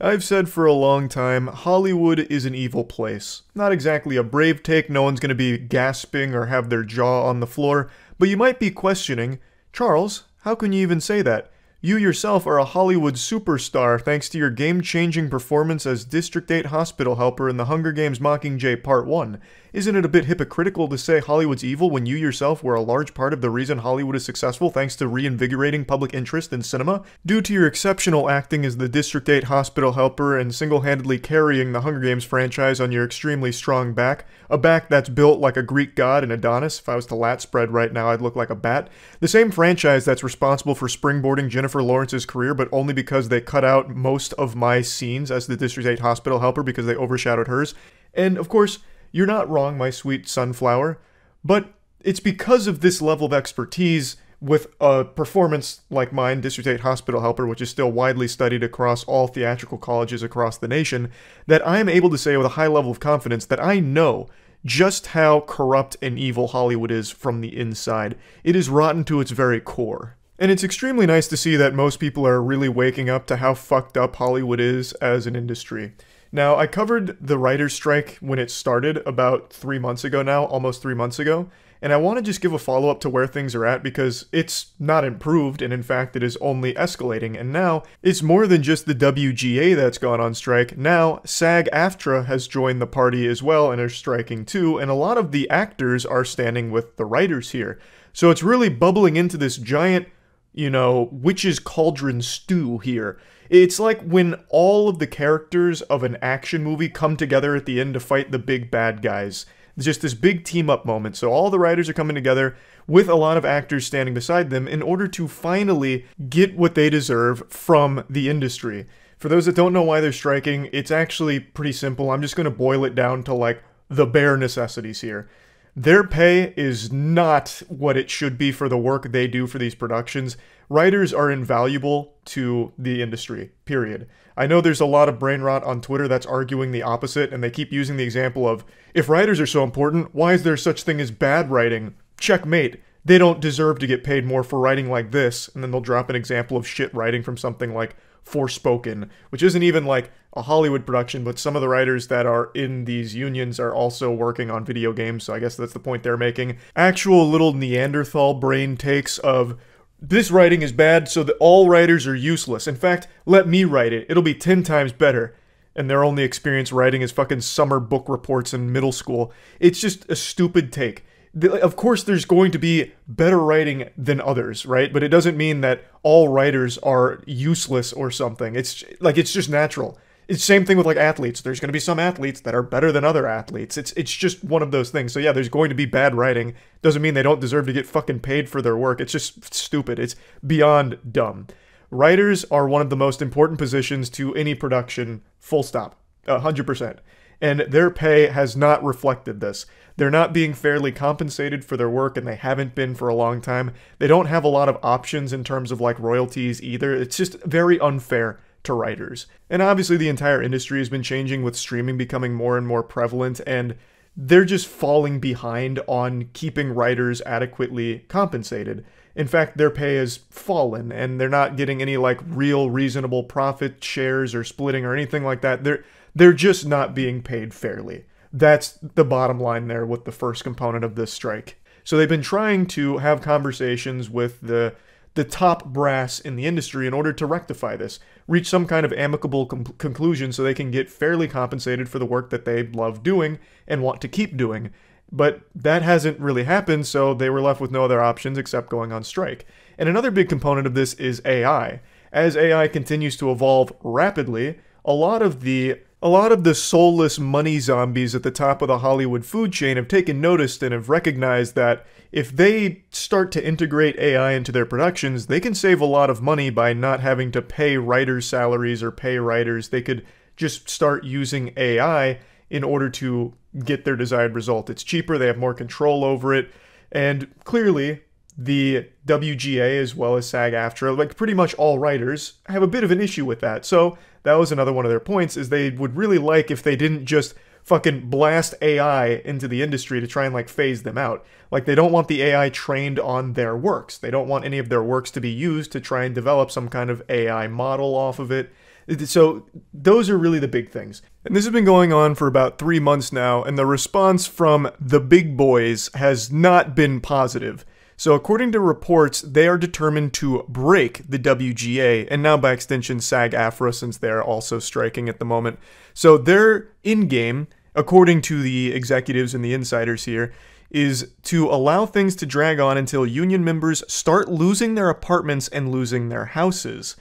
I've said for a long time, Hollywood is an evil place. Not exactly a brave take, no one's gonna be gasping or have their jaw on the floor, but you might be questioning, Charles, how can you even say that? You yourself are a Hollywood superstar thanks to your game-changing performance as District 8 hospital helper in The Hunger Games Mockingjay Part 1. Isn't it a bit hypocritical to say Hollywood's evil when you yourself were a large part of the reason Hollywood is successful thanks to reinvigorating public interest in cinema? Due to your exceptional acting as the District 8 hospital helper and single-handedly carrying the Hunger Games franchise on your extremely strong back, a back that's built like a Greek god and Adonis, if I was to lat spread right now I'd look like a bat, the same franchise that's responsible for springboarding Jennifer Lawrence's career but only because they cut out most of my scenes as the District 8 hospital helper because they overshadowed hers. And of course, you're not wrong, my sweet sunflower, but it's because of this level of expertise with a performance like mine, District 8 Hospital Helper, which is still widely studied across all theatrical colleges across the nation, that I am able to say with a high level of confidence that I know just how corrupt and evil Hollywood is from the inside. It is rotten to its very core. And it's extremely nice to see that most people are really waking up to how fucked up Hollywood is as an industry. Now, I covered the writer's strike when it started about 3 months ago now, almost 3 months ago, and I want to just give a follow-up to where things are at because it's not improved, and in fact it is only escalating, and now it's more than just the WGA that's gone on strike. Now, SAG-AFTRA has joined the party as well and are striking too, and a lot of the actors are standing with the writers here. So it's really bubbling into this giant, witch's cauldron stew here. It's like when all of the characters of an action movie come together at the end to fight the big bad guys. It's just this big team-up moment. So all the writers are coming together with a lot of actors standing beside them in order to finally get what they deserve from the industry. For those that don't know why they're striking, it's actually pretty simple. I'm just going to boil it down to like the bare necessities here. Their pay is not what it should be for the work they do for these productions. Writers are invaluable to the industry, period. I know there's a lot of brain rot on Twitter that's arguing the opposite, and they keep using the example of, if writers are so important, why is there such thing as bad writing? Checkmate. They don't deserve to get paid more for writing like this, and then they'll drop an example of shit writing from something like Forspoken, which isn't even like a Hollywood production, but some of the writers that are in these unions are also working on video games, so I guess that's the point they're making. Actual little Neanderthal brain takes of, this writing is bad, so that all writers are useless. In fact, let me write it. It'll be 10 times better. And their only experience writing is fucking summer book reports in middle school. It's just a stupid take. Of course there's going to be better writing than others, right? But it doesn't mean that all writers are useless or something. It's just natural. It's the same thing with like athletes. There's going to be some athletes that are better than other athletes. It's just one of those things. So yeah, there's going to be bad writing. Doesn't mean they don't deserve to get fucking paid for their work. It's just stupid. It's beyond dumb. Writers are one of the most important positions to any production, full stop, 100%. And their pay has not reflected this. They're not being fairly compensated for their work, and they haven't been for a long time. They don't have a lot of options in terms of like royalties either. It's just very unfair to writers. And obviously the entire industry has been changing with streaming becoming more and more prevalent, and they're just falling behind on keeping writers adequately compensated. In fact, their pay has fallen, and they're not getting any like real reasonable profit shares or splitting or anything like that. They're just not being paid fairly. That's the bottom line there with the first component of this strike. So they've been trying to have conversations with the top brass in the industry in order to rectify this, reach some kind of amicable conclusion so they can get fairly compensated for the work that they love doing and want to keep doing. But that hasn't really happened, so they were left with no other options except going on strike. And another big component of this is AI. As AI continues to evolve rapidly, a lot of the soulless money zombies at the top of the Hollywood food chain have taken notice and have recognized that if they start to integrate AI into their productions, they can save a lot of money by not having to pay writers' salaries or pay writers. They could just start using AI in order to get their desired result. It's cheaper, they have more control over it, and clearly the WGA as well as SAG-AFTRA, like pretty much all writers, have a bit of an issue with that. So that was another one of their points, is they would really like if they didn't just fucking blast AI into the industry to try and like phase them out. Like they don't want the AI trained on their works. They don't want any of their works to be used to try and develop some kind of AI model off of it. So those are really the big things. And this has been going on for about 3 months now, and the response from the big boys has not been positive. So according to reports, they are determined to break the WGA, and now by extension SAG-AFTRA, since they're also striking at the moment. So their in-game, according to the executives and the insiders here, is to allow things to drag on until union members start losing their apartments and losing their houses.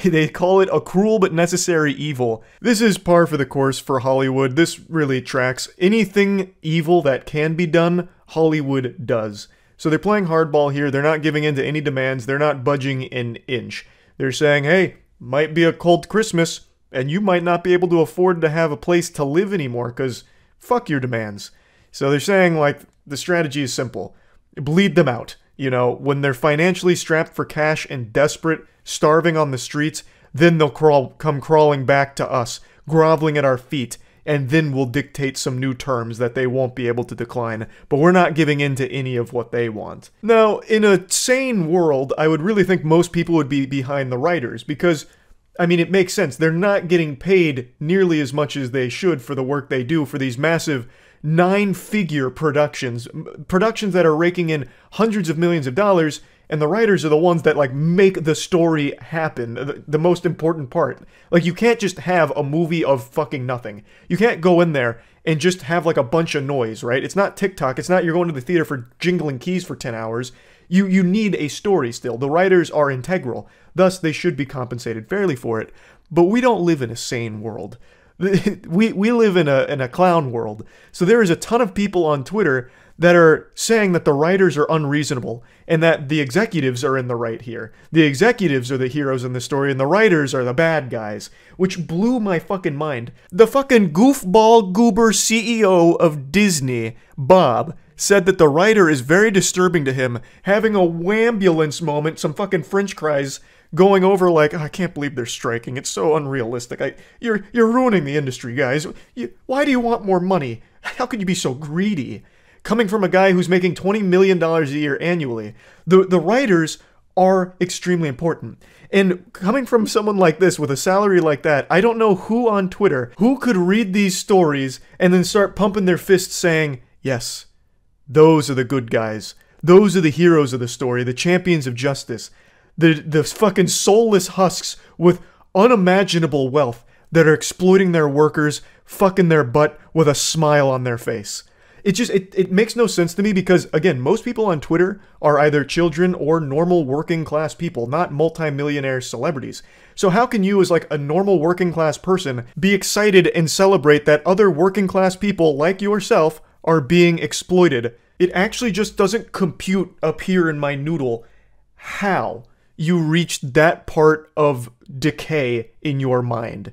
They call it a cruel but necessary evil. This is par for the course for Hollywood. This really tracks. Anything evil that can be done, Hollywood does. So they're playing hardball here. They're not giving in to any demands. They're not budging an inch. They're saying, hey, might be a cold Christmas, and you might not be able to afford to have a place to live anymore, because fuck your demands. So they're saying, like, the strategy is simple. Bleed them out. You know, when they're financially strapped for cash and desperate, starving on the streets, then they'll come crawling back to us, groveling at our feet, and then we'll dictate some new terms that they won't be able to decline, but we're not giving in to any of what they want. Now, in a sane world, I would really think most people would be behind the writers, because, I mean, it makes sense. They're not getting paid nearly as much as they should for the work they do for these massive 9-figure productions that are raking in hundreds of millions of dollars, and the writers are the ones that, like, make the story happen, the most important part. Like, you can't just have a movie of fucking nothing. You can't go in there and just have, like, a bunch of noise, right? It's not TikTok. It's not you're going to the theater for jingling keys for 10 hours. You need a story still. The writers are integral. Thus, they should be compensated fairly for it. But we don't live in a sane world. We live in a clown world. So there is a ton of people on Twitter that are saying that the writers are unreasonable and that the executives are in the right here. The executives are the heroes in the story and the writers are the bad guys, which blew my fucking mind. The fucking goofball goober CEO of Disney, Bob, said that the writer is very disturbing to him, having a wambulance moment, some fucking French cries, going over like, oh, I can't believe they're striking. It's so unrealistic. You're ruining the industry, guys. Why do you want more money? How could you be so greedy? Coming from a guy who's making $20 million a year annually, the writers are extremely important. And coming from someone like this with a salary like that, I don't know who on Twitter who could read these stories and then start pumping their fists saying, yes, those are the good guys. Those are the heroes of the story, the champions of justice. The fucking soulless husks with unimaginable wealth that are exploiting their workers, fucking their butt with a smile on their face. It makes no sense to me because, again, most people on Twitter are either children or normal working class people, not multimillionaire celebrities. So how can you, as like a normal working class person, be excited and celebrate that other working class people like yourself are being exploited? It actually just doesn't compute up here in my noodle how you reached that part of decay in your mind.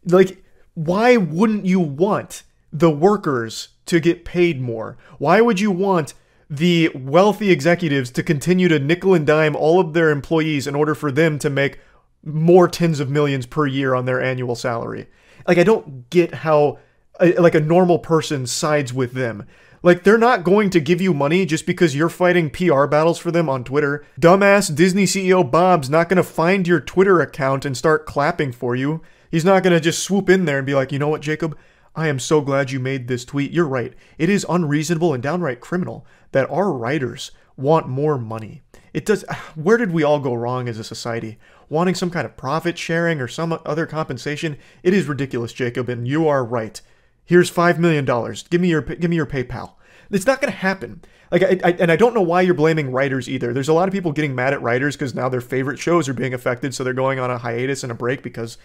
Like, why wouldn't you want the workers to get paid more? Why would you want the wealthy executives to continue to nickel and dime all of their employees in order for them to make more tens of millions per year on their annual salary? Like, I don't get how, like, a normal person sides with them. Like, they're not going to give you money just because you're fighting PR battles for them on Twitter. Dumbass Disney CEO Bob's not going to find your Twitter account and start clapping for you. He's not going to just swoop in there and be like, you know what, Jacob? I am so glad you made this tweet. You're right. It is unreasonable and downright criminal that our writers want more money. It does. Where did we all go wrong as a society? Wanting some kind of profit sharing or some other compensation? It is ridiculous, Jacob, and you are right. Here's $5 million. Give me your PayPal. It's not going to happen. Like, I don't know why you're blaming writers either. There's a lot of people getting mad at writers because now their favorite shows are being affected, so they're going on a hiatus and a break because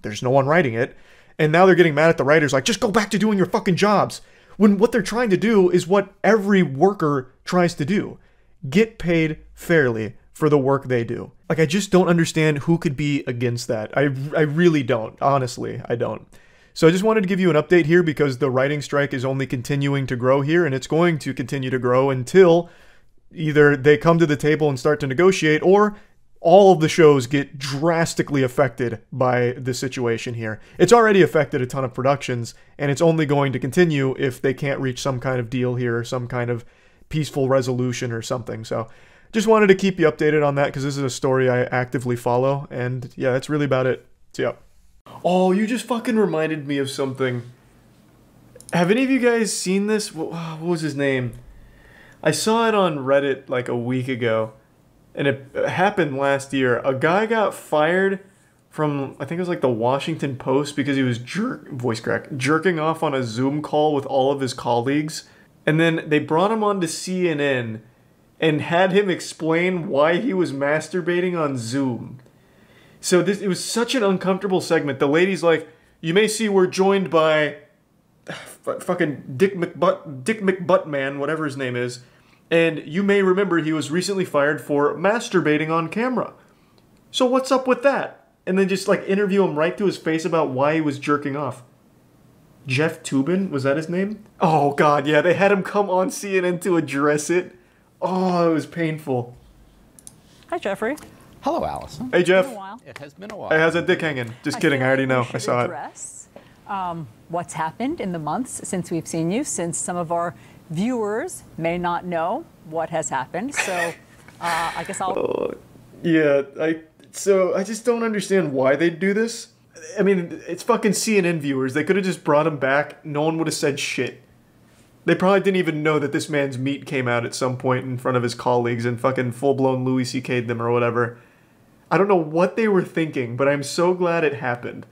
there's no one writing it. And now they're getting mad at the writers like, just go back to doing your fucking jobs. When what they're trying to do is what every worker tries to do. Get paid fairly for the work they do. Like, I just don't understand who could be against that. I really don't. Honestly, I don't. So I just wanted to give you an update here because the writing strike is only continuing to grow here, and it's going to continue to grow until either they come to the table and start to negotiate, or all of the shows get drastically affected by the situation here. It's already affected a ton of productions, and it's only going to continue if they can't reach some kind of deal here, or some kind of peaceful resolution or something. So just wanted to keep you updated on that because this is a story I actively follow, and yeah, that's really about it. See ya. Oh, you just fucking reminded me of something. Have any of you guys seen this? What was his name? I saw it on Reddit like a week ago, and it happened last year. A guy got fired from, I think it was like the Washington Post, because he was jerking off on a Zoom call with all of his colleagues. And then they brought him on to CNN and had him explain why he was masturbating on Zoom. So it was such an uncomfortable segment. The lady's like, you may see we're joined by fucking Dick McButtman, whatever his name is. And you may remember he was recently fired for masturbating on camera. So what's up with that? And then just like interview him right to his face about why he was jerking off. Jeff Toobin, was that his name? Oh god, yeah, they had him come on CNN to address it. Oh, it was painful. Hi, Jeffrey. Hello, Allison. Hey, Jeff. It's been a while. It has been a while. Hey, how's that dick hanging? Just kidding, I already know. I saw it. What's happened in the months since we've seen you, since some of our viewers may not know what has happened. So I guess I'll... yeah, so I just don't understand why they'd do this. I mean, it's fucking CNN viewers. They could have just brought him back. No one would have said shit. They probably didn't even know that this man's meat came out at some point in front of his colleagues and fucking full-blown Louis C.K'd them or whatever. I don't know what they were thinking, but I'm so glad it happened.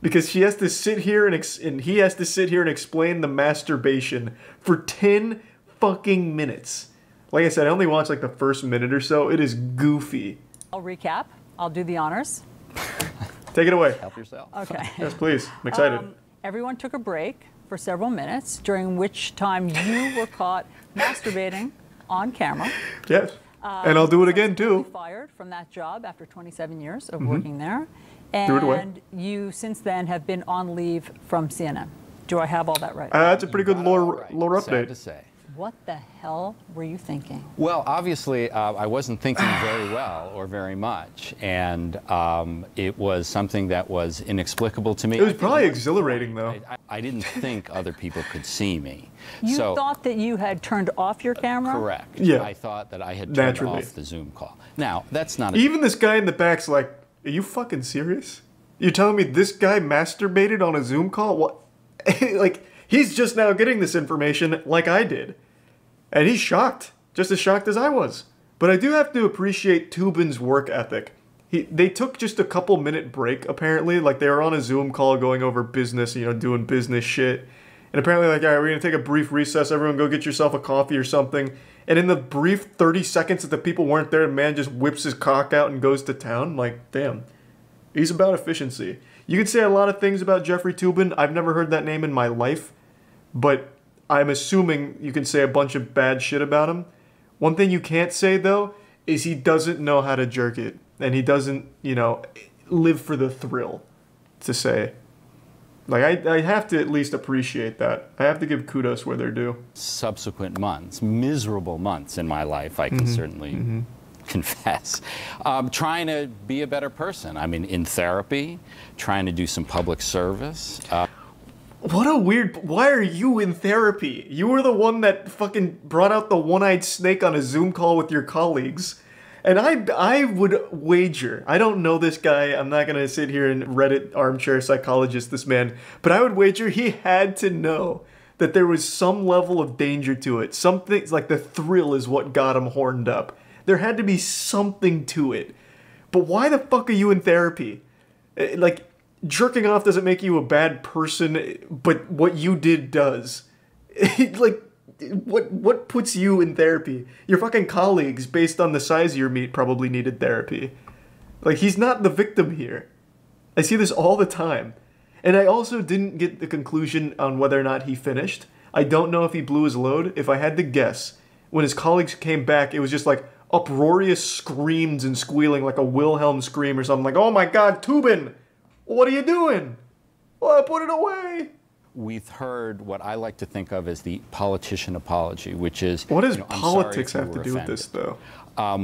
Because he has to sit here and he has to sit here and explain the masturbation for 10 fucking minutes. Like I said, I only watched like the first minute or so. It is goofy. I'll recap. I'll do the honors. Take it away. Help yourself. Okay. Yes, please. I'm excited. Everyone took a break for several minutes, during which time you were caught masturbating on camera. Yes. And I'll do it again, too. Fired from that job after 27 years of working there. Threw it away. And you, since then, have been on leave from CNN. Do I have all that right? That's a pretty good lore Right. update. Sad to say. What the hell were you thinking? Well, obviously, I wasn't thinking very well or very much, and it was something that was inexplicable to me. It was probably exhilarating, though. I didn't think other people could see me. You So, thought that you had turned off your camera? correct. Yeah. I thought that I had turned Naturally. off the Zoom call. Now, that's not a Even this guy in the back's like, are you fucking serious? You're telling me this guy masturbated on a Zoom call? What? Like, he's just now getting this information like I did. And he's shocked. Just as shocked as I was. But I do have to appreciate Toobin's work ethic. They took just a couple minute break, apparently. Like, they were on a Zoom call going over business, you know, doing business shit. And apparently, like, all right, we're going to take a brief recess. Everyone go get yourself a coffee or something. And in the brief 30 seconds that the people weren't there, the man just whips his cock out and goes to town. Like, damn. He's about efficiency. You can say a lot of things about Jeffrey Toobin. I've never heard that name in my life. But I'm assuming you can say a bunch of bad shit about him. One thing you can't say, though, is he doesn't know how to jerk it. And he doesn't, you know, live for the thrill, to say. Like, I have to at least appreciate that. I have to give kudos where they're due. subsequent months, miserable months in my life, I can certainly confess. Trying to be a better person. I mean, in therapy, trying to do some public service. What a weird... Why are you in therapy? You were the one that fucking brought out the one-eyed snake on a Zoom call with your colleagues. And I would wager... I don't know this guy. I'm not going to sit here and Reddit armchair psychologist this man. But I would wager he had to know that there was some level of danger to it. Something like the thrill is what got him horned up. There had to be something to it. But why the fuck are you in therapy? Like... Jerking off doesn't make you a bad person, but what you did does. Like, what puts you in therapy? Your fucking colleagues, based on the size of your meat, probably needed therapy. Like, he's not the victim here. I see this all the time. And I also didn't get the conclusion on whether or not he finished. I don't know if he blew his load. If I had to guess, when his colleagues came back, it was just like uproarious screams and squealing, like a Wilhelm scream or something. Like, oh my god, Toobin! What are you doing? Well, put it away. We've heard what I like to think of as the politician apology, which is... What does you know, politics have to do with this, though?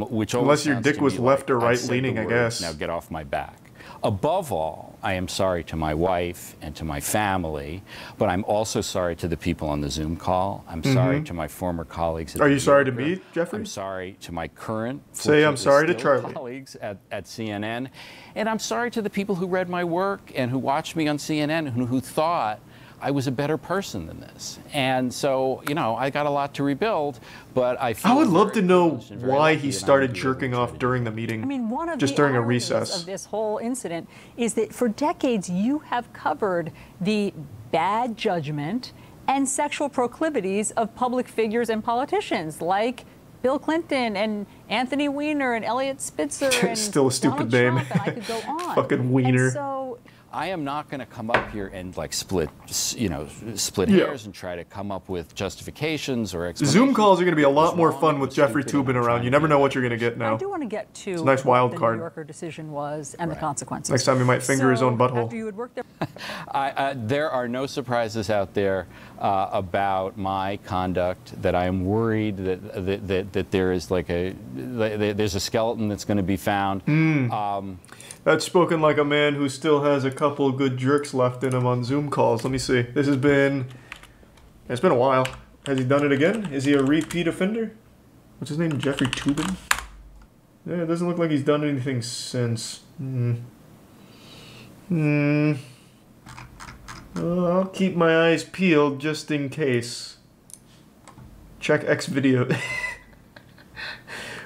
Which Unless your sounds dick to was me left like, or I right said leaning, the I word, guess. Now get off my back. Above all, I am sorry to my wife and to my family, but I'm also sorry to the people on the Zoom call. I'm sorry to my former colleagues at Are the you sorry to Yorker. me, Jeffrey? I'm sorry to my current, Say I'm sorry to still Charlie. colleagues at CNN. And I'm sorry to the people who read my work and who watched me on CNN and who thought I was a better person than this. And so, you know, I got a lot to rebuild, but I feel I would love to know privileged and very why lucky he that I'm started gonna be able to jerking try off to do during that. the meeting. I mean, one of just the during a ironies recess of this whole incident is that for decades you have covered the bad judgment and sexual proclivities of public figures and politicians like Bill Clinton and Anthony Weiner and Elliot Spitzer and Still a stupid Donald name. Trump, and I could go on. Fucking Weiner. And so, I am not going to come up here and like split Yeah. hairs and try to come up with justifications or explanations. Zoom calls are going to be a lot As more long fun as with it's Jeffrey stupid and Toobin I'm around. trying You to never be know a what better you're going to get I now. do want to get to a nice wild what card. the New Yorker decision was and the Right. consequences. Next time he might finger his own butthole. After you had worked there. There are no surprises out there about my conduct. That I am worried that there is like there's a skeleton that's going to be found. That's spoken like a man who still has a couple good jerks left in him on Zoom calls. Let me see. This has been... It's been a while. Has he done it again? Is he a repeat offender? What's his name? Jeffrey Toobin? Yeah, it doesn't look like he's done anything since. I'll keep my eyes peeled just in case. Check X video.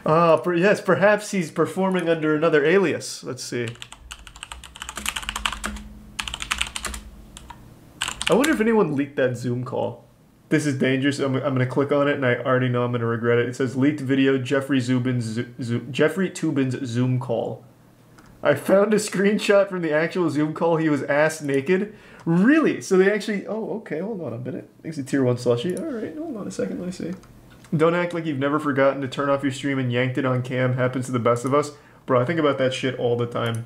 Yes, perhaps he's performing under another alias. Let's see. I wonder if anyone leaked that Zoom call. This is dangerous. I'm going to click on it, and I already know I'm going to regret it. It says, leaked video, Jeffrey Toobin's Zoom call. I found a screenshot from the actual Zoom call. He was ass naked. Really? So they actually... Oh, okay. Hold on a minute. It's a tier 1 slushy. All right. Hold on a second. Let me see. Don't act like you've never forgotten to turn off your stream and yanked it on cam. Happens to the best of us. Bro, I think about that shit all the time.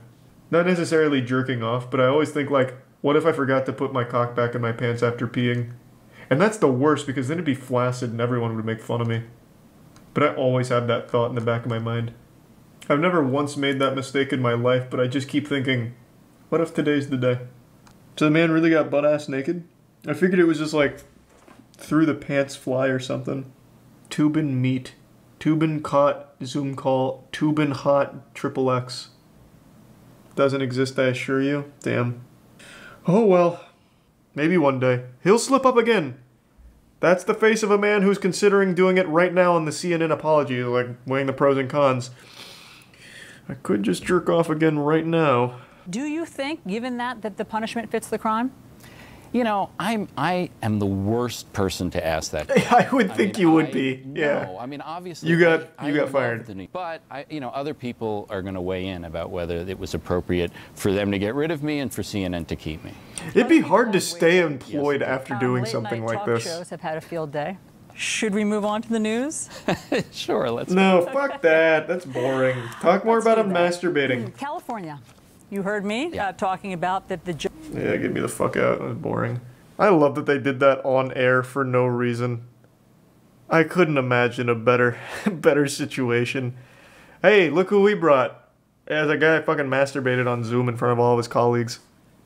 Not necessarily jerking off, but I always think like, what if I forgot to put my cock back in my pants after peeing? And that's the worst because then it'd be flaccid and everyone would make fun of me. But I always have that thought in the back of my mind. I've never once made that mistake in my life, but I just keep thinking, what if today's the day? So the man really got butt-ass naked? I figured it was just like, through the pants fly or something. Toobin meet. Toobin caught Zoom call. Toobin hot XXX. Doesn't exist, I assure you. Damn. Oh well. Maybe one day. He'll slip up again. That's the face of a man who's considering doing it right now on the CNN apology, like weighing the pros and cons. I could just jerk off again right now. Do you think, given that the punishment fits the crime? You know, I am the worst person to ask that. I would think you would be. Yeah. No, I mean obviously You got love fired. But you know, other people are going to weigh in about whether it was appropriate for them to get rid of me and for CNN to keep me. It'd be hard to stay employed after doing something like this. Late-night talk shows have had a field day. Should we move on to the news? Sure, let's. No, fuck that. That's boring. Talk more about him masturbating. California. You heard me Yeah. talking about that the Yeah, get me the fuck out. That was boring. I love that they did that on air for no reason. I couldn't imagine a better situation. Hey, look who we brought. Yeah, the guy fucking masturbated on Zoom in front of all of his colleagues.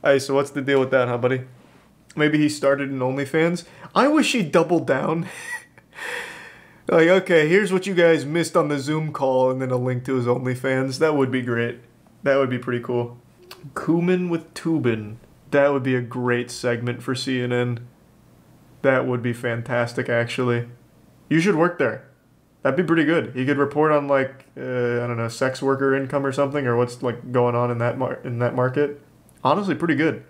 Hey, so what's the deal with that, huh, buddy? Maybe he started in OnlyFans? I wish he doubled down. Like, okay, here's what you guys missed on the Zoom call, and then a link to his OnlyFans. That would be great. That would be pretty cool. Cumin with Toobin. That would be a great segment for CNN. That would be fantastic, actually. You should work there. That'd be pretty good. You could report on, like, I don't know, sex worker income or something, or what's, like, going on in that market. Honestly, pretty good.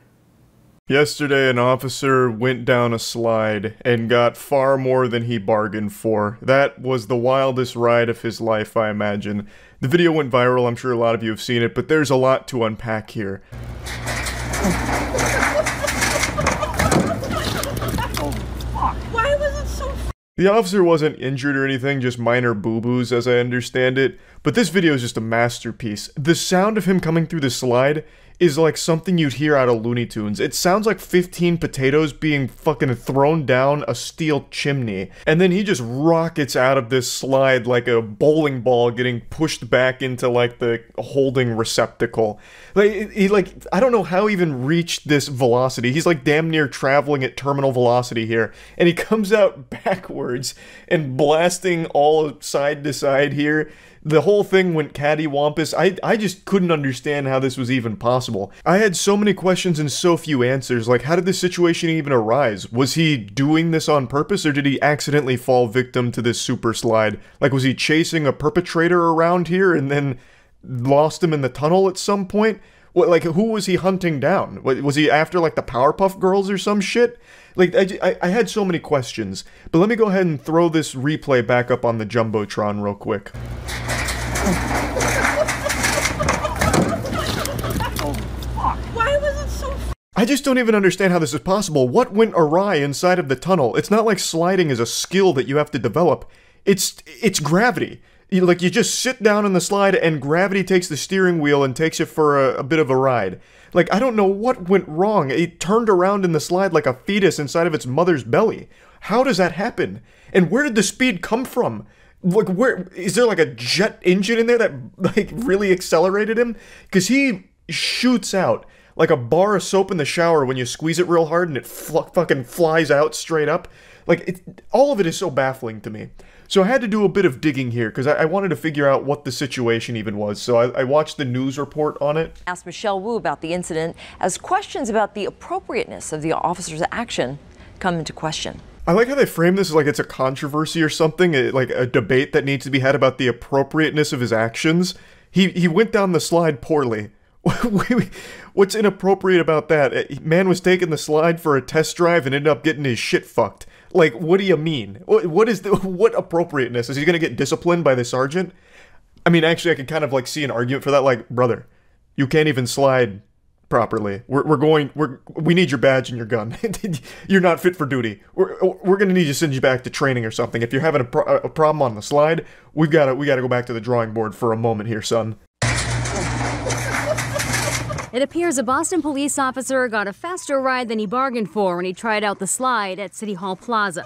Yesterday, an officer went down a slide and got far more than he bargained for. That was the wildest ride of his life, I imagine. The video went viral, I'm sure a lot of you have seen it, but there's a lot to unpack here. Why was it so... The officer wasn't injured or anything, just minor boo-boos as I understand it, but this video is just a masterpiece. The sound of him coming through the slide is like something you'd hear out of Looney Tunes. It sounds like 15 potatoes being fucking thrown down a steel chimney. And then he just rockets out of this slide like a bowling ball getting pushed back into like the holding receptacle. Like, I don't know how he even reached this velocity. He's like damn near traveling at terminal velocity here. And he comes out backwards and blasting all side to side here. The whole thing went cattywampus. I just couldn't understand how this was even possible. I had so many questions and so few answers. Like, how did this situation even arise? Was he doing this on purpose, or did he accidentally fall victim to this super slide? Like, was he chasing a perpetrator around here and then lost him in the tunnel at some point? What, like, who was he hunting down? Was he after, like, the Powerpuff Girls or some shit? Like, I had so many questions. But let me go ahead and throw this replay back up on the Jumbotron real quick. Why was it so... I just don't even understand how this is possible. What went awry inside of the tunnel? It's not like sliding is a skill that you have to develop. It's gravity. You just sit down in the slide and gravity takes the steering wheel and takes you for a bit of a ride. Like, I don't know what went wrong. It turned around in the slide like a fetus inside of its mother's belly. How does that happen? And where did the speed come from? Like, where is there like a jet engine in there that like really accelerated him? Because he shoots out like a bar of soap in the shower when you squeeze it real hard and it fucking flies out straight up. Like, all of it is so baffling to me. So I had to do a bit of digging here because I wanted to figure out what the situation even was. So I watched the news report on it. Asked Michelle Wu about the incident as questions about the appropriateness of the officer's action come into question. I like how they frame this as like it's a controversy or something, like a debate that needs to be had about the appropriateness of his actions. He went down the slide poorly. What's inappropriate about that? Man was taking the slide for a test drive and ended up getting his shit fucked. Like, what do you mean? What appropriateness? Is he gonna get disciplined by the sergeant? I mean, actually, I can kind of like see an argument for that. Like, brother, you can't even slide properly. We need your badge and your gun. You're not fit for duty. We're gonna need to send you back to training or something. If you're having a problem on the slide, we gotta go back to the drawing board for a moment here, son. It appears a Boston police officer got a faster ride than he bargained for when he tried out the slide at City Hall Plaza.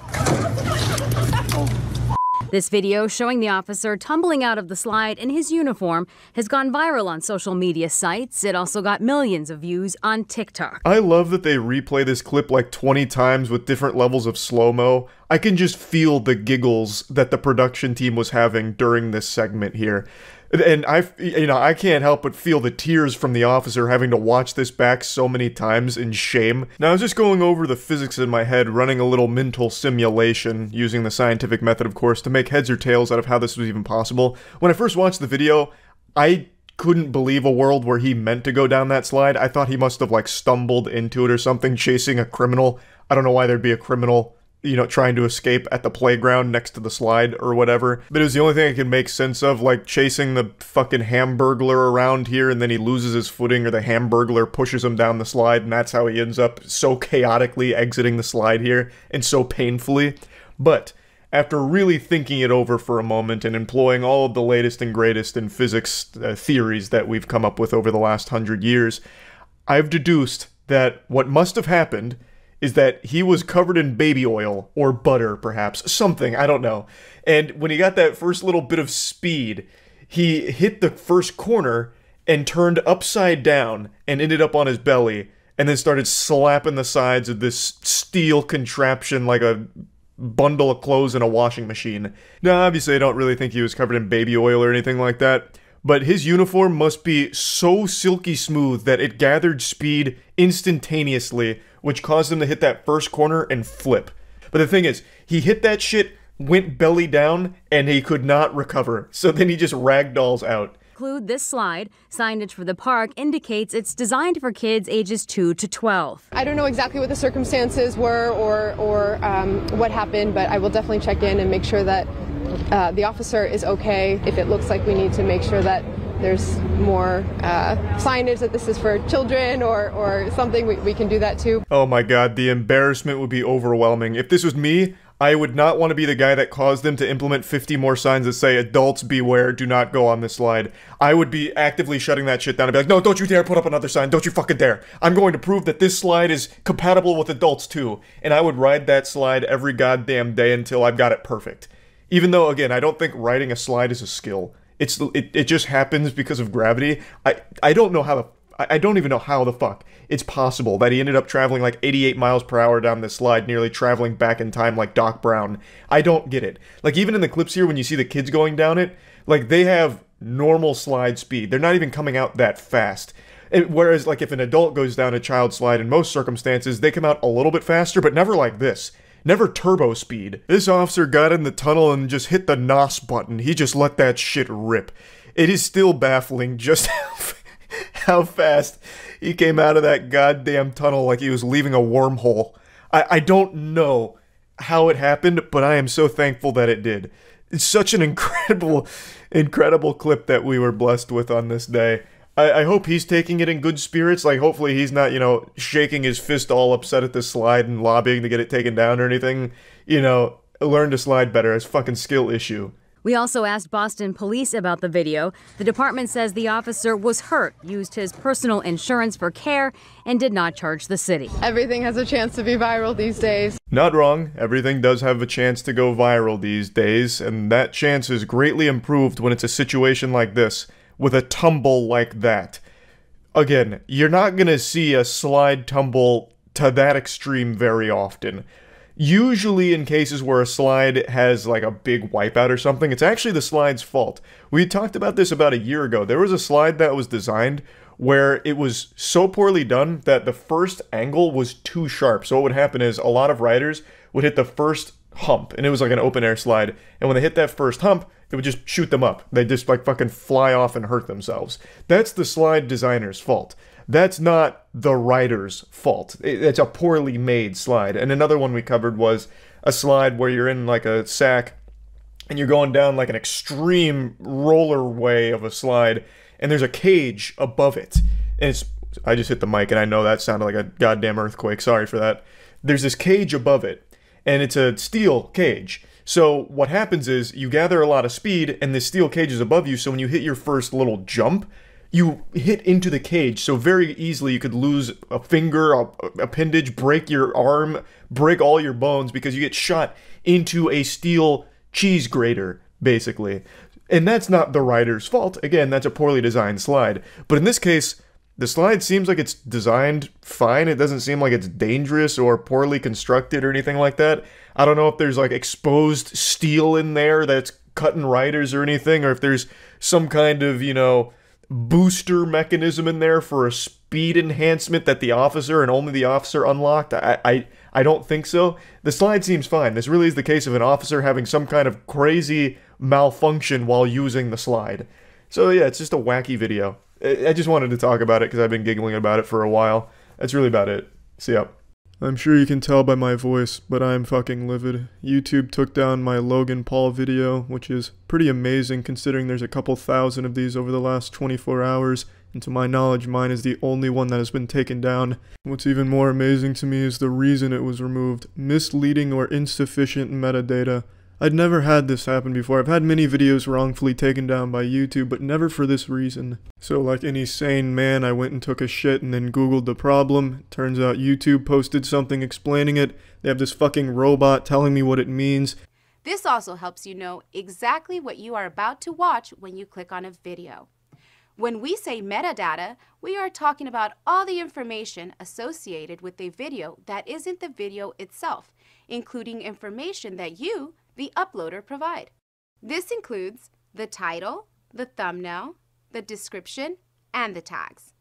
This video showing the officer tumbling out of the slide in his uniform has gone viral on social media sites. It also got millions of views on TikTok. I love that they replay this clip like 20 times with different levels of slow-mo. I can just feel the giggles that the production team was having during this segment here. And I can't help but feel the tears from the officer having to watch this back so many times in shame. Now, I was just going over the physics in my head, running a little mental simulation, using the scientific method, of course, to make heads or tails out of how this was even possible. When I first watched the video, I couldn't believe a world where he meant to go down that slide. I thought he must have, like, stumbled into it or something, chasing a criminal. I don't know why there'd be a criminal, you know, trying to escape at the playground next to the slide or whatever. But it was the only thing I could make sense of, like chasing the fucking Hamburglar around here and then he loses his footing or the Hamburglar pushes him down the slide and that's how he ends up so chaotically exiting the slide here and so painfully. But after really thinking it over for a moment and employing all of the latest and greatest in physics theories that we've come up with over the last 100 years, I've deduced that what must have happened is that he was covered in baby oil, or butter, perhaps, something, I don't know. And when he got that first little bit of speed, he hit the first corner and turned upside down and ended up on his belly, and then started slapping the sides of this steel contraption like a bundle of clothes in a washing machine. Now, obviously, I don't really think he was covered in baby oil or anything like that, but his uniform must be so silky smooth that it gathered speed instantaneously, which caused him to hit that first corner and flip. But the thing is, he hit that shit, went belly down, and he could not recover. So then he just ragdolls out. Include this slide. Signage for the park indicates it's designed for kids ages 2 to 12. I don't know exactly what the circumstances were or what happened, but I will definitely check in and make sure that the officer is okay. If it looks like we need to make sure that there's more signage that this is for children or something, we can do that too. Oh my god, the embarrassment would be overwhelming. If this was me, I would not want to be the guy that caused them to implement 50 more signs that say, adults beware, do not go on this slide. I would be actively shutting that shit down and be like, no, don't you dare put up another sign, don't you fucking dare. I'm going to prove that this slide is compatible with adults too. And I would ride that slide every goddamn day until I've got it perfect. Even though, again, I don't think riding a slide is a skill. It just happens because of gravity. I don't know how I don't even know how the fuck it's possible that he ended up traveling like 88 miles per hour down this slide, nearly traveling back in time like Doc Brown. I don't get it. Like, even in the clips here, when you see the kids going down it, like, they have normal slide speed. They're not even coming out that fast. Whereas, like, if an adult goes down a child slide, in most circumstances, they come out a little bit faster, but never like this. Never turbo speed. This officer got in the tunnel and just hit the NOS button. He just let that shit rip. It is still baffling just how fast he came out of that goddamn tunnel like he was leaving a wormhole. I don't know how it happened, but I am so thankful that it did. It's such an incredible clip that we were blessed with on this day. I hope he's taking it in good spirits. Like, hopefully he's not, you know, shaking his fist all upset at this slide and lobbying to get it taken down or anything. You know, learn to slide better. It's a fucking skill issue. We also asked Boston police about the video. The department says the officer was hurt, used his personal insurance for care, and did not charge the city. Everything has a chance to be viral these days. Not wrong. Everything does have a chance to go viral these days, and that chance is greatly improved when it's a situation like this, with a tumble like that. Again, you're not gonna see a slide tumble to that extreme very often. Usually in cases where a slide has like a big wipeout or something, it's actually the slide's fault. We talked about this about a year ago. There was a slide that was designed where it was so poorly done that the first angle was too sharp. So what would happen is a lot of riders would hit the first hump, and it was like an open air slide, and when they hit that first hump, it would just shoot them up. They'd just like fucking fly off and hurt themselves. That's the slide designer's fault. That's not the rider's fault. It's a poorly made slide. And another one we covered was a slide where you're in like a sack and you're going down like an extreme roller way of a slide, and there's a cage above it. And it's, I just hit the mic and I know that sounded like a goddamn earthquake. Sorry for that. There's this cage above it, and it's a steel cage. So what happens is you gather a lot of speed and this steel cage is above you, so when you hit your first little jump, you hit into the cage, so very easily you could lose a finger, a appendage, break your arm, break all your bones because you get shot into a steel cheese grater, basically. And that's not the rider's fault. Again, that's a poorly designed slide. But in this case, the slide seems like it's designed fine. It doesn't seem like it's dangerous or poorly constructed or anything like that. I don't know if there's like exposed steel in there that's cutting riders or anything, or if there's some kind of, you know, booster mechanism in there for a speed enhancement that the officer and only the officer unlocked. I don't think so. The slide seems fine. This really is the case of an officer having some kind of crazy malfunction while using the slide. So yeah, it's just a wacky video. I just wanted to talk about it because I've been giggling about it for a while. That's really about it. See ya. I'm sure you can tell by my voice, but I'm fucking livid. YouTube took down my Logan Paul video, which is pretty amazing considering there's a couple thousand of these over the last 24 hours, and to my knowledge, mine is the only one that has been taken down. What's even more amazing to me is the reason it was removed: misleading or insufficient metadata. I'd never had this happen before. I've had many videos wrongfully taken down by YouTube, but never for this reason. So like any sane man, I went and took a shit and then Googled the problem. Turns out YouTube posted something explaining it. They have this fucking robot telling me what it means. This also helps you know exactly what you are about to watch when you click on a video. When we say metadata, we are talking about all the information associated with a video that isn't the video itself, including information that you, the uploader, provide. This includes the title, the thumbnail, the description, and the tags.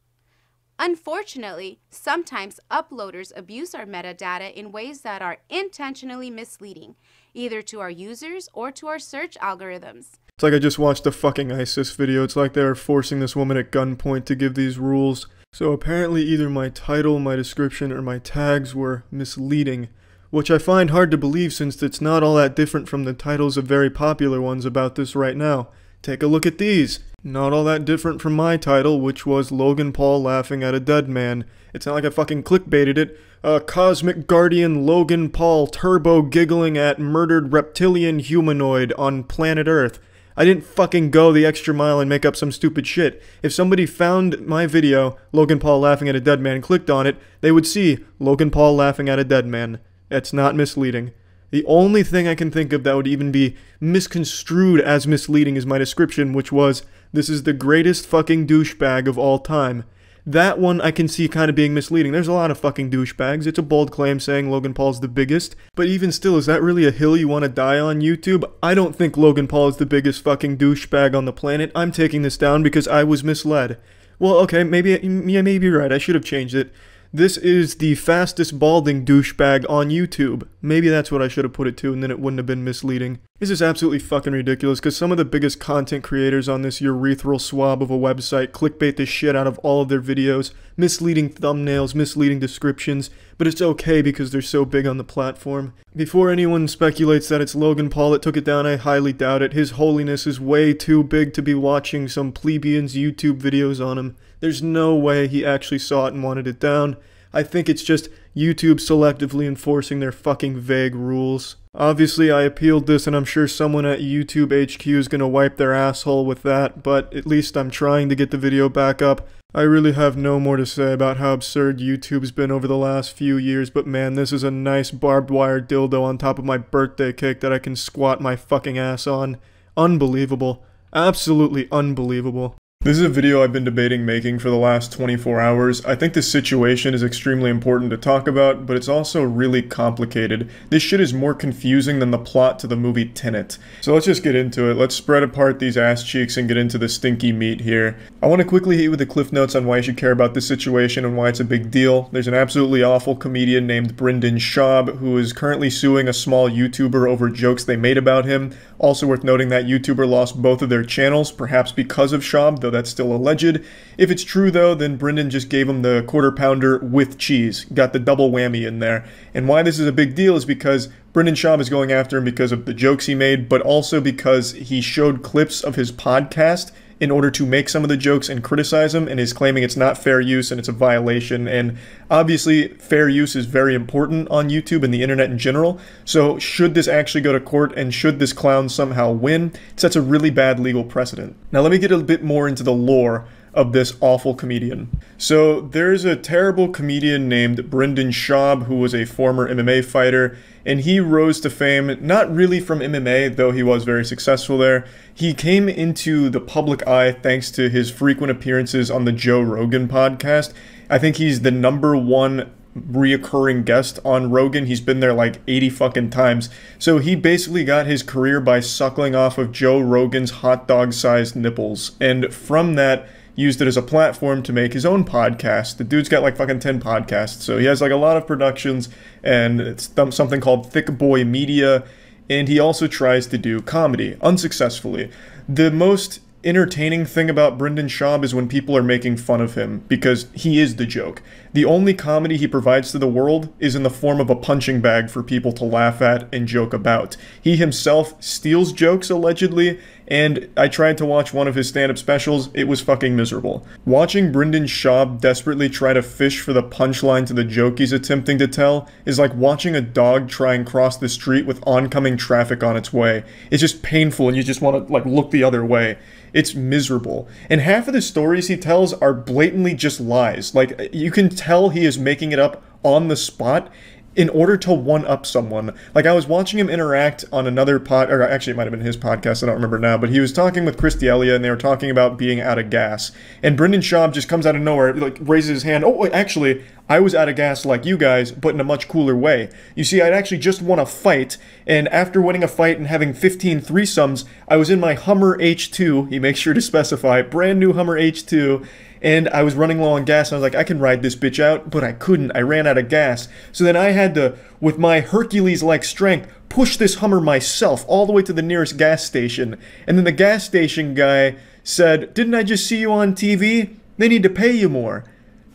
Unfortunately, sometimes uploaders abuse our metadata in ways that are intentionally misleading, either to our users or to our search algorithms. It's like I just watched a fucking ISIS video. It's like they were forcing this woman at gunpoint to give these rules. So apparently either my title, my description, or my tags were misleading, which I find hard to believe since it's not all that different from the titles of very popular ones about this right now. Take a look at these. Not all that different from my title, which was Logan Paul laughing at a dead man, It's not like I fucking clickbaited it. Cosmic Guardian Logan Paul turbo giggling at murdered reptilian humanoid on planet Earth. I didn't fucking go the extra mile and make up some stupid shit. If somebody found my video, Logan Paul laughing at a dead man, clicked on it, they would see Logan Paul laughing at a dead man. It's not misleading. The only thing I can think of that would even be misconstrued as misleading is my description, which was, "This is the greatest fucking douchebag of all time." That one I can see kind of being misleading. There's a lot of fucking douchebags. It's a bold claim saying Logan Paul's the biggest. But even still, is that really a hill you want to die on, YouTube? I don't think Logan Paul is the biggest fucking douchebag on the planet. I'm taking this down because I was misled. Well, okay, maybe you're right. I should have changed it. This is the fastest balding douchebag on YouTube. Maybe that's what I should have put it to, and then it wouldn't have been misleading. This is absolutely fucking ridiculous, because some of the biggest content creators on this urethral swab of a website clickbait the shit out of all of their videos, misleading thumbnails, misleading descriptions, but it's okay because they're so big on the platform. Before anyone speculates that it's Logan Paul that took it down, I highly doubt it. His holiness is way too big to be watching some plebeian's YouTube videos on him. There's no way he actually saw it and wanted it down. I think it's just YouTube selectively enforcing their fucking vague rules. Obviously, I appealed this, and I'm sure someone at YouTube HQ is gonna wipe their asshole with that, but at least I'm trying to get the video back up. I really have no more to say about how absurd YouTube's been over the last few years, but man, this is a nice barbed wire dildo on top of my birthday cake that I can squat my fucking ass on. Unbelievable. Absolutely unbelievable. This is a video I've been debating making for the last 24 hours. I think this situation is extremely important to talk about, but it's also really complicated. This shit is more confusing than the plot to the movie Tenet. So let's just get into it. Let's spread apart these ass cheeks and get into the stinky meat here. I want to quickly hit you with the cliff notes on why you should care about this situation and why it's a big deal. There's an absolutely awful comedian named Brendan Schaub who is currently suing a small YouTuber over jokes they made about him. Also worth noting that YouTuber lost both of their channels, perhaps because of Schaub, though that's still alleged. If it's true though, then Brendan just gave him the quarter pounder with cheese. Got the double whammy in there. And why this is a big deal is because Brendan Schaub is going after him because of the jokes he made, but also because he showed clips of his podcast in order to make some of the jokes and criticize him, and is claiming it's not fair use and it's a violation. And obviously fair use is very important on YouTube and the internet in general, so should this actually go to court and should this clown somehow win, it sets a really bad legal precedent. Now let me get a bit more into the lore of this awful comedian. So there's a terrible comedian named Brendan Schaub who was a former MMA fighter, and he rose to fame not really from MMA, though he was very successful there. He came into the public eye thanks to his frequent appearances on the Joe Rogan podcast. I think he's the #1 reoccurring guest on Rogan. He's been there like 80 fucking times. So he basically got his career by suckling off of Joe Rogan's hot dog-sized nipples, and from that used it as a platform to make his own podcast. The dude's got like fucking 10 podcasts, so he has like a lot of productions, and it's something called Thick Boy Media, and he also tries to do comedy, unsuccessfully. The most entertaining thing about Brendan Schaub is when people are making fun of him, because he is the joke. The only comedy he provides to the world is in the form of a punching bag for people to laugh at and joke about. He himself steals jokes, allegedly, and I tried to watch one of his stand-up specials. It was fucking miserable. Watching Brendan Schaub desperately try to fish for the punchline to the joke he's attempting to tell is like watching a dog try and cross the street with oncoming traffic on its way. It's just painful and you just want to like look the other way. It's miserable. And half of the stories he tells are blatantly just lies. Like, you can tell he is making it up on the spot in order to one-up someone. Like, I was watching him interact on another or actually it might have been his podcast, I don't remember now, but he was talking with Chris D'Elia, and they were talking about being out of gas. And Brendan Schaub just comes out of nowhere, like, raises his hand, "Oh, wait, actually, I was out of gas like you guys, but in a much cooler way. You see, I'd actually just won a fight, and after winning a fight and having 15 threesomes, I was in my Hummer H2, he makes sure to specify, brand new Hummer H2, and I was running low on gas, and I was like, I can ride this bitch out, but I couldn't. I ran out of gas. So then I had to, with my Hercules-like strength, push this Hummer myself all the way to the nearest gas station. And then the gas station guy said, "Didn't I just see you on TV? They need to pay you more."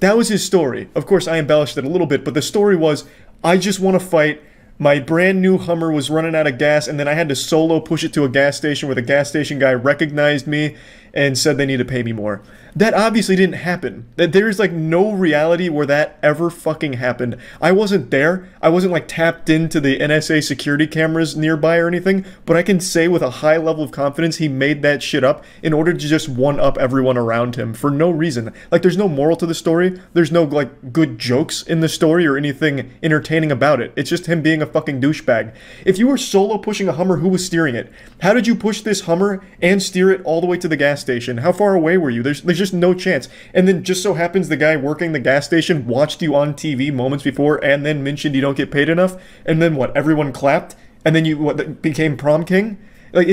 That was his story. Of course, I embellished it a little bit, but the story was, I just won a fight, my brand new Hummer was running out of gas, and then I had to solo push it to a gas station where the gas station guy recognized me and said they need to pay me more. That obviously didn't happen. There's like no reality where that ever fucking happened. I wasn't there. I wasn't like tapped into the NSA security cameras nearby or anything, but I can say with a high level of confidence he made that shit up in order to just one-up everyone around him for no reason. Like, there's no moral to the story. There's no like good jokes in the story or anything entertaining about it. It's just him being a fucking douchebag. If you were solo pushing a Hummer, who was steering it? How did you push this Hummer and steer it all the way to the gas station? How far away were you? There's just no chance. And then just so happens the guy working the gas station watched you on TV moments before and then mentioned you don't get paid enough, and then what, everyone clapped, and then you became prom king? Like,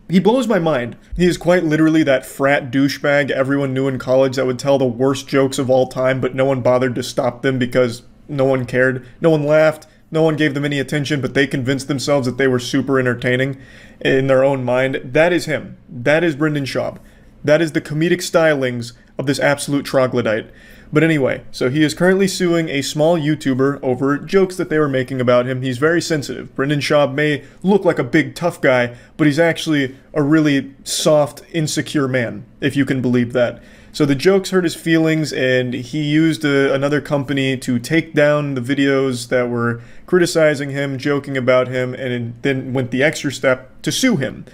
he blows my mind. He is quite literally that frat douchebag everyone knew in college that would tell the worst jokes of all time, but no one bothered to stop them because no one cared, no one laughed, no one gave them any attention, but they convinced themselves that they were super entertaining in their own mind. That is him. That is Brendan Schaub. That is the comedic stylings of this absolute troglodyte. But anyway, so he is currently suing a small YouTuber over jokes that they were making about him. He's very sensitive. Brendan Schaub may look like a big tough guy, but he's actually a really soft, insecure man, if you can believe that. So the jokes hurt his feelings, and he used another company to take down the videos that were criticizing him, joking about him, and then went the extra step to sue him.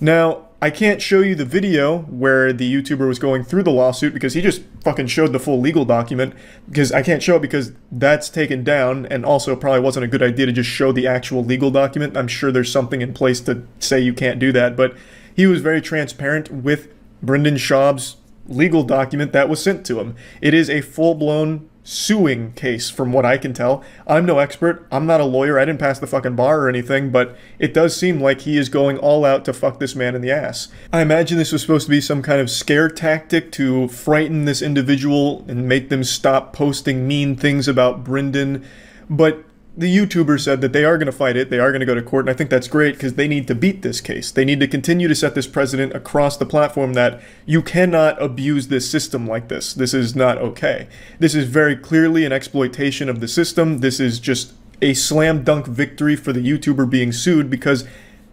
Now, I can't show you the video where the YouTuber was going through the lawsuit because he just fucking showed the full legal document, because I can't show it because that's taken down, and also probably wasn't a good idea to just show the actual legal document. I'm sure there's something in place to say you can't do that, but he was very transparent with Brendan Schaub's legal document that was sent to him. It is a full-blown suing case from what I can tell. I'm no expert. I'm not a lawyer. I didn't pass the fucking bar or anything, but it does seem like he is going all out to fuck this man in the ass. I imagine this was supposed to be some kind of scare tactic to frighten this individual and make them stop posting mean things about Brendan, but the YouTuber said that they are going to fight it, they are going to go to court, and I think that's great because they need to beat this case. They need to continue to set this precedent across the platform that you cannot abuse this system like this. This is not okay. This is very clearly an exploitation of the system. This is just a slam dunk victory for the YouTuber being sued because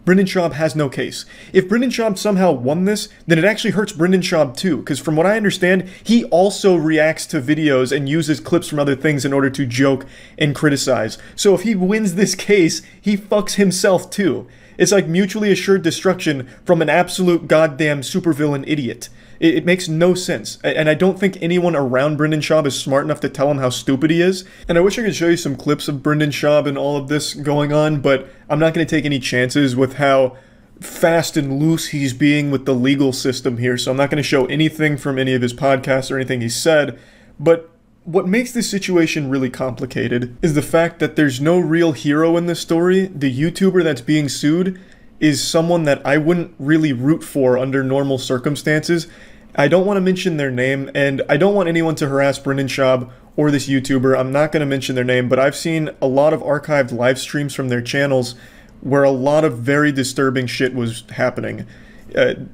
Brendan Schaub has no case. If Brendan Schaub somehow won this, then it actually hurts Brendan Schaub too, because from what I understand, he also reacts to videos and uses clips from other things in order to joke and criticize. So if he wins this case, he fucks himself too. It's like mutually assured destruction from an absolute goddamn supervillain idiot. It makes no sense, and I don't think anyone around Brendan Schaub is smart enough to tell him how stupid he is. And I wish I could show you some clips of Brendan Schaub and all of this going on, but I'm not going to take any chances with how fast and loose he's being with the legal system here, so I'm not going to show anything from any of his podcasts or anything he said. But what makes this situation really complicated is the fact that there's no real hero in this story. The YouTuber that's being sued is someone that I wouldn't really root for under normal circumstances. I don't want to mention their name, and I don't want anyone to harass Brendan Schaub or this YouTuber. I'm not going to mention their name, but I've seen a lot of archived live streams from their channels where a lot of very disturbing shit was happening.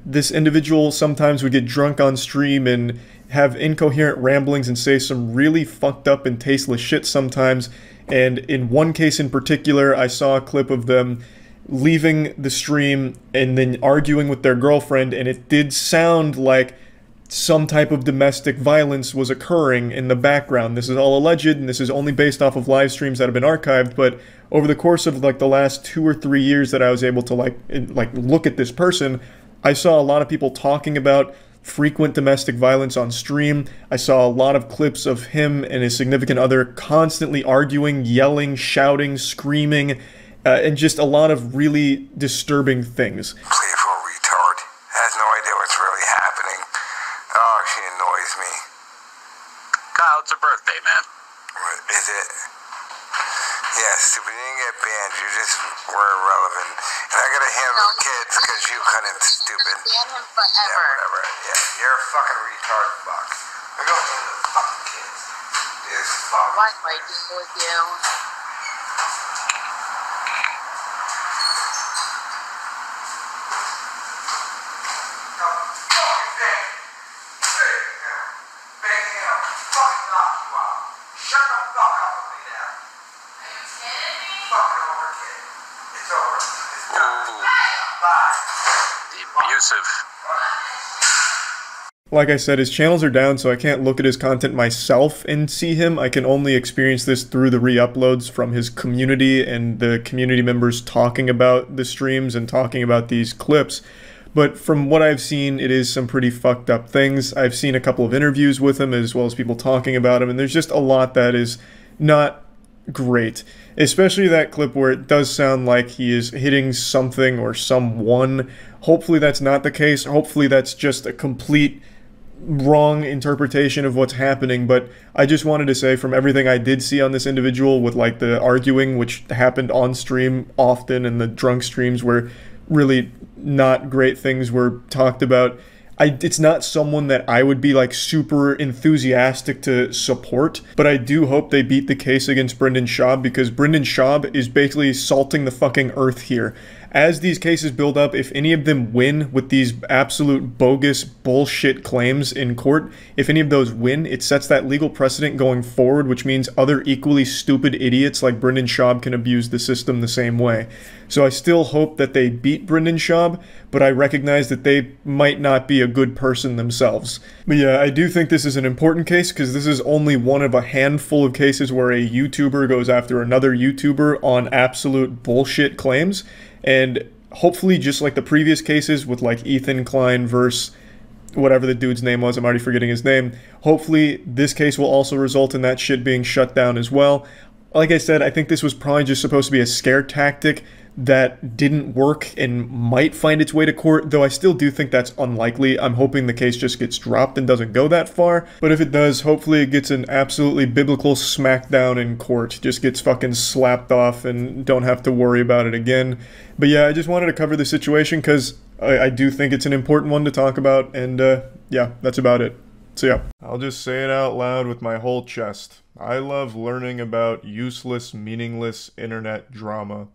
This individual sometimes would get drunk on stream and have incoherent ramblings and say some really fucked up and tasteless shit sometimes. And in one case in particular, I saw a clip of them leaving the stream and then arguing with their girlfriend, and it did sound like some type of domestic violence was occurring in the background. This is all alleged, and this is only based off of live streams that have been archived, but over the course of like the last 2 or 3 years that I was able to like look at this person, I saw a lot of people talking about frequent domestic violence on stream. I saw a lot of clips of him and his significant other constantly arguing, yelling, shouting, screaming, and just a lot of really disturbing things. Playful retard. Has no idea what's really happening. Oh, she annoys me. Kyle, it's her birthday, man. What, is it? Yeah, stupid. You didn't get banned. You just were irrelevant. And I gotta handle kids because you couldn't, stupid. Ban him forever. Yeah, whatever. Yeah, you're a fucking retard, Buck. I go handle the fucking kids. This fuck. I like fighting with you. Abusive. Like I said, his channels are down, so I can't look at his content myself and see him. I can only experience this through the re-uploads from his community and the community members talking about the streams and talking about these clips. But from what I've seen, it is some pretty fucked up things. I've seen a couple of interviews with him as well as people talking about him, and there's just a lot that is not great. Especially that clip where it does sound like he is hitting something or someone. Hopefully that's not the case. Hopefully that's just a complete wrong interpretation of what's happening, but I just wanted to say from everything I did see on this individual with like the arguing, which happened on stream often, and the drunk streams where really not great things were talked about, it's not someone that I would be like super enthusiastic to support, but I do hope they beat the case against Brendan Schaub, because Brendan Schaub is basically salting the fucking earth here. As these cases build up, if any of them win with these absolute bogus bullshit claims in court, if any of those win, it sets that legal precedent going forward, which means other equally stupid idiots like Brendan Schaub can abuse the system the same way. So I still hope that they beat Brendan Schaub, but I recognize that they might not be a good person themselves. But yeah, I do think this is an important case, because this is only one of a handful of cases where a YouTuber goes after another YouTuber on absolute bullshit claims. And hopefully, just like the previous cases with like Ethan Klein versus whatever the dude's name was, I'm already forgetting his name, hopefully this case will also result in that shit being shut down as well. Like I said, I think this was probably just supposed to be a scare tactic that didn't work and might find its way to court, though I still do think that's unlikely. I'm hoping the case just gets dropped and doesn't go that far, but if it does, hopefully it gets an absolutely biblical smackdown in court, just gets fucking slapped off and don't have to worry about it again. But yeah, I just wanted to cover the situation because I do think it's an important one to talk about, and yeah, that's about it. So yeah, I'll just say it out loud with my whole chest. I love learning about useless, meaningless internet drama.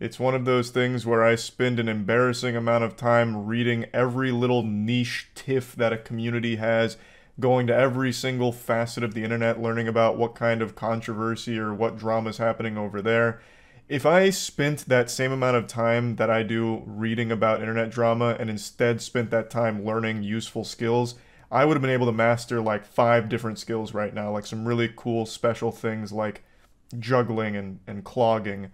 It's one of those things where I spend an embarrassing amount of time reading every little niche tiff that a community has, going to every single facet of the internet, learning about what kind of controversy or what drama is happening over there. If I spent that same amount of time that I do reading about internet drama and instead spent that time learning useful skills, I would have been able to master like 5 different skills right now, like some really cool special things like juggling and clogging.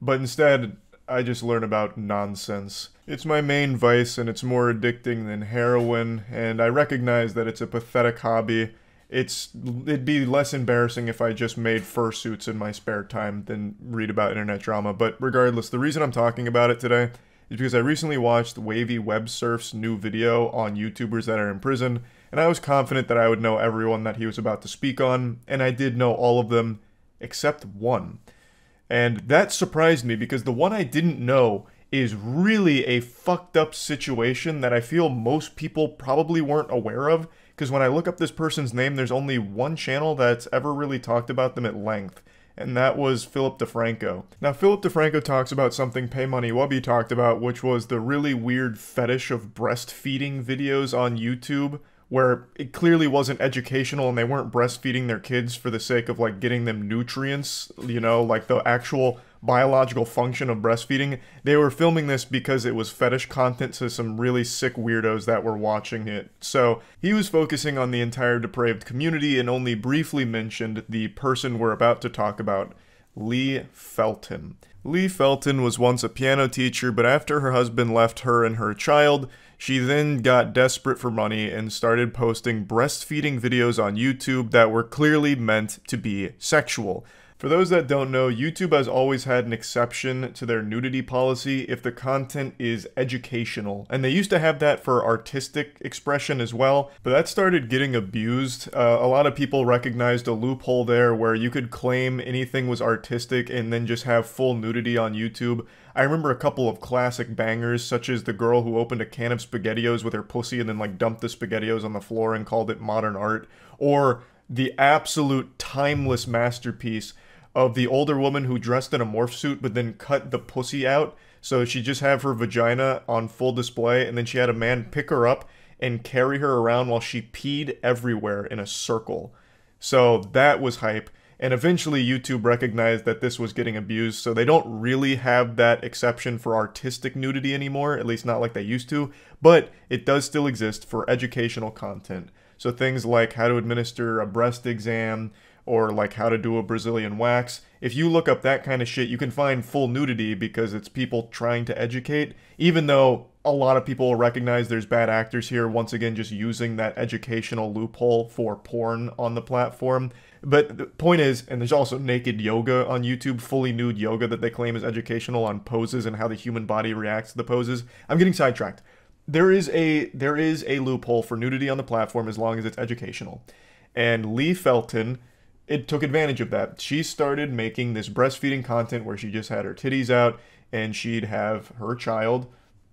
But instead, I just learn about nonsense. It's my main vice, and it's more addicting than heroin, and I recognize that it's a pathetic hobby. It'd be less embarrassing if I just made fursuits in my spare time than read about internet drama, but regardless, the reason I'm talking about it today is because I recently watched Wavy Web Surf's new video on YouTubers that are in prison, and I was confident that I would know everyone that he was about to speak on, and I did know all of them, except one. And that surprised me because the one I didn't know is really a fucked up situation that I feel most people probably weren't aware of, because when I look up this person's name, there's only one channel that's ever really talked about them at length, and that was Philip DeFranco. Now, Philip DeFranco talks about something Paymoney Wubby talked about, which was the really weird fetish of breastfeeding videos on YouTube, where it clearly wasn't educational and they weren't breastfeeding their kids for the sake of like getting them nutrients, you know, like the actual biological function of breastfeeding. They were filming this because it was fetish content to some really sick weirdos that were watching it. So he was focusing on the entire depraved community and only briefly mentioned the person we're about to talk about, Lee Felton. Lee Felton was once a piano teacher, but after her husband left her and her child, she then got desperate for money and started posting breastfeeding videos on YouTube that were clearly meant to be sexual. For those that don't know, YouTube has always had an exception to their nudity policy if the content is educational. And they used to have that for artistic expression as well, but that started getting abused. A lot of people recognized a loophole there where you could claim anything was artistic and then just have full nudity on YouTube. I remember a couple of classic bangers, such as the girl who opened a can of SpaghettiOs with her pussy and then like dumped the SpaghettiOs on the floor and called it modern art, or the absolute timeless masterpiece of the older woman who dressed in a morph suit but then cut the pussy out, so she just have her vagina on full display, and then she had a man pick her up and carry her around while she peed everywhere in a circle. So that was hype. And eventually YouTube recognized that this was getting abused, so they don't really have that exception for artistic nudity anymore, at least not like they used to, but it does still exist for educational content. So things like how to administer a breast exam, or like how to do a Brazilian wax. If you look up that kind of shit, you can find full nudity because it's people trying to educate, even though a lot of people will recognize there's bad actors here, once again just using that educational loophole for porn on the platform. But the point is, and there's also naked yoga on YouTube, fully nude yoga that they claim is educational on poses and how the human body reacts to the poses. I'm getting sidetracked. There is a loophole for nudity on the platform as long as it's educational. And Lee Felton, it took advantage of that. She started making this breastfeeding content where she just had her titties out and she'd have her child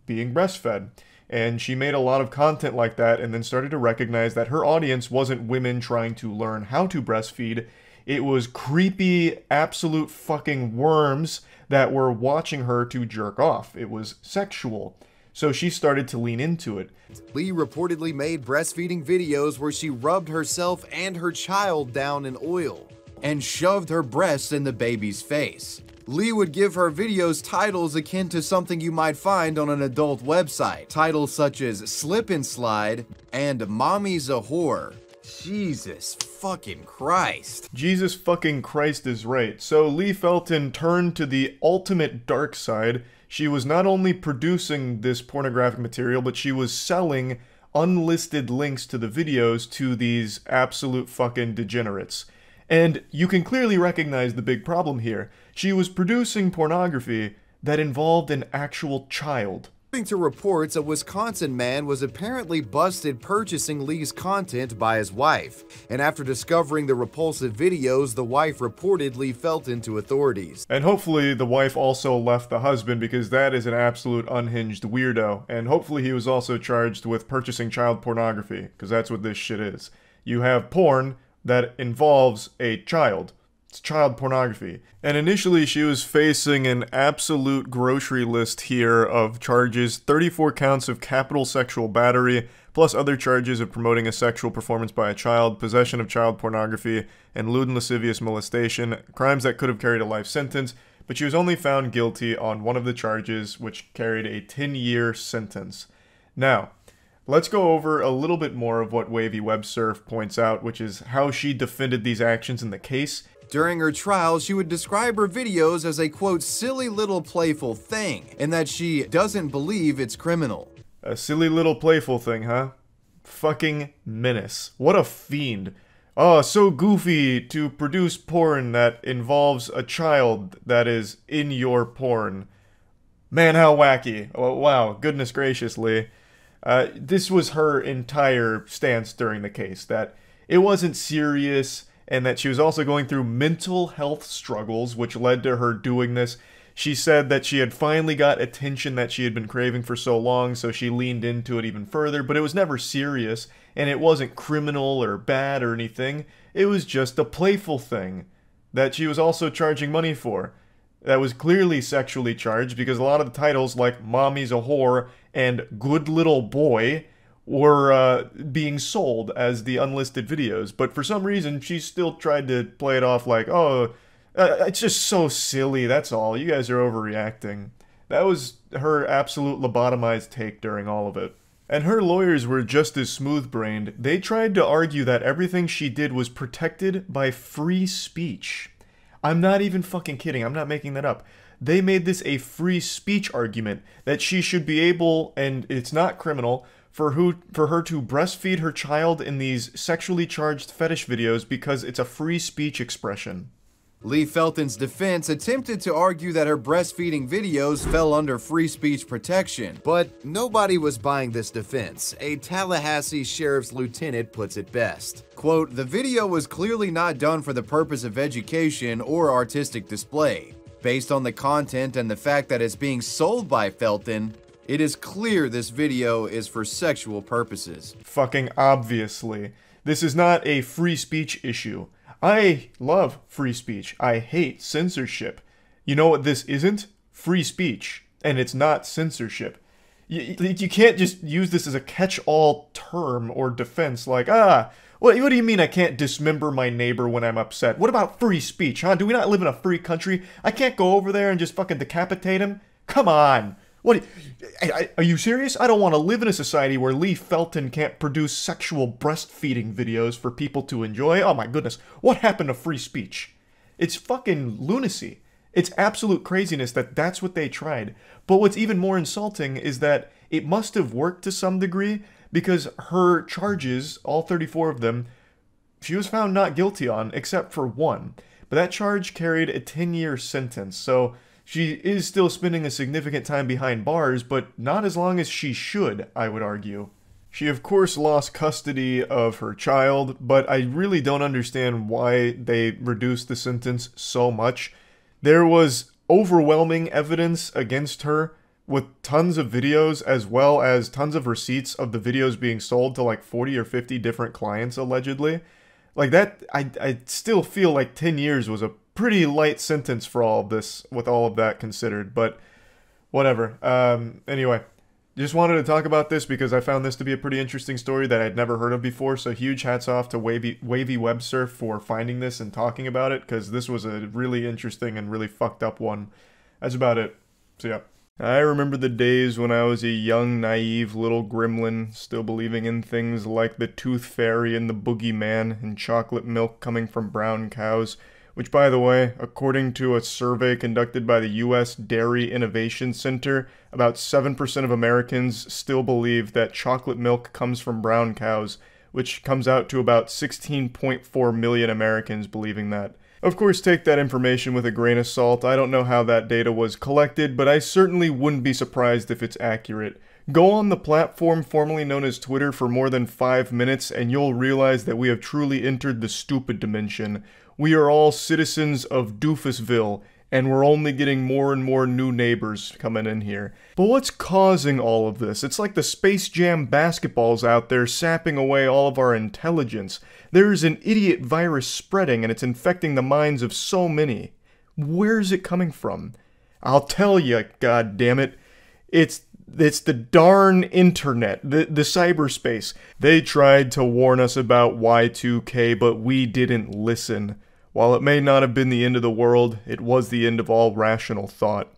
being breastfed. And she made a lot of content like that and then started to recognize that her audience wasn't women trying to learn how to breastfeed. It was creepy, absolute fucking worms that were watching her to jerk off. It was sexual. So she started to lean into it. Lee reportedly made breastfeeding videos where she rubbed herself and her child down in oil and shoved her breasts in the baby's face. Lee would give her videos titles akin to something you might find on an adult website. Titles such as Slip and Slide and Mommy's a Whore. Jesus fucking Christ. Jesus fucking Christ is right. So Lee Felton turned to the ultimate dark side. She was not only producing this pornographic material, but she was selling unlisted links to the videos to these absolute fucking degenerates. And you can clearly recognize the big problem here. She was producing pornography that involved an actual child. According to reports, a Wisconsin man was apparently busted purchasing Lee's content by his wife. And after discovering the repulsive videos, the wife reported Lee Felton to authorities. And hopefully the wife also left the husband, because that is an absolute unhinged weirdo. And hopefully he was also charged with purchasing child pornography, because that's what this shit is. You have porn that involves a child. It's child pornography. And initially she was facing an absolute grocery list here of charges: 34 counts of capital sexual battery, plus other charges of promoting a sexual performance by a child, possession of child pornography, and lewd and lascivious molestation, crimes that could have carried a life sentence, but she was only found guilty on one of the charges, which carried a 10-year sentence. Now, let's go over a little bit more of what Wavy Web Surf points out, which is how she defended these actions in the case. During her trial, she would describe her videos as a, quote, silly little playful thing, and that she doesn't believe it's criminal. A silly little playful thing, huh? Fucking menace. What a fiend. Oh, so goofy to produce porn that involves a child that is in your porn. Man, how wacky. Oh, wow, goodness graciously. This was her entire stance during the case, that it wasn't serious, and that she was also going through mental health struggles, which led to her doing this. She said that she had finally got attention that she had been craving for so long, so she leaned into it even further, but it was never serious, and it wasn't criminal or bad or anything. It was just a playful thing that she was also charging money for. That was clearly sexually charged, because a lot of the titles like Mommy's a Whore and Good Little Boy were being sold as the unlisted videos, but for some reason she still tried to play it off like, oh, it's just so silly, that's all, you guys are overreacting. That was her absolute lobotomized take during all of it. And her lawyers were just as smooth-brained. They tried to argue that everything she did was protected by free speech. I'm not even fucking kidding, I'm not making that up. They made this a free speech argument, that she should be able, and it's not criminal, for her to breastfeed her child in these sexually charged fetish videos because it's a free speech expression. Lee Felton's defense attempted to argue that her breastfeeding videos fell under free speech protection, but nobody was buying this defense. A Tallahassee sheriff's lieutenant puts it best. Quote, "The video was clearly not done for the purpose of education or artistic display. Based on the content and the fact that it's being sold by Felton, it is clear this video is for sexual purposes." Fucking obviously. This is not a free speech issue. I love free speech. I hate censorship. You know what this isn't? Free speech. And it's not censorship. You can't just use this as a catch-all term or defense like, What do you mean I can't dismember my neighbor when I'm upset? What about free speech, huh? Do we not live in a free country? I can't go over there and just fucking decapitate him? Come on. Are you serious? I don't want to live in a society where Lee Felton can't produce sexual breastfeeding videos for people to enjoy. Oh my goodness. What happened to free speech? It's fucking lunacy. It's absolute craziness that that's what they tried. But what's even more insulting is that it must have worked to some degree, because her charges, all 34 of them, she was found not guilty on, except for one. But that charge carried a 10-year sentence, so she is still spending a significant time behind bars, but not as long as she should, I would argue. She of course lost custody of her child, but I really don't understand why they reduced the sentence so much. There was overwhelming evidence against her, with tons of videos as well as tons of receipts of the videos being sold to like 40 or 50 different clients allegedly. Like that, I still feel like 10 years was a pretty light sentence for all of this, with all of that considered, but whatever. Anyway, just wanted to talk about this because I found this to be a pretty interesting story that I'd never heard of before, so huge hats off to Wavy Web Surf for finding this and talking about it, because this was a really interesting and really fucked up one. That's about it. So yeah. I remember the days when I was a young, naive little gremlin, still believing in things like the tooth fairy and the boogeyman and chocolate milk coming from brown cows, which, by the way, according to a survey conducted by the U.S. Dairy Innovation Center, about 7% of Americans still believe that chocolate milk comes from brown cows, which comes out to about 16.4 million Americans believing that. Of course, take that information with a grain of salt. I don't know how that data was collected, but I certainly wouldn't be surprised if it's accurate. Go on the platform formerly known as Twitter for more than 5 minutes, and you'll realize that we have truly entered the stupid dimension. We are all citizens of Doofusville, and we're only getting more and more new neighbors coming in here. But what's causing all of this? It's like the Space Jam basketballs out there sapping away all of our intelligence. There's an idiot virus spreading, and it's infecting the minds of so many. Where's it coming from? I'll tell you, goddammit. It's the darn internet, the cyberspace. They tried to warn us about Y2K, but we didn't listen. While it may not have been the end of the world, it was the end of all rational thought.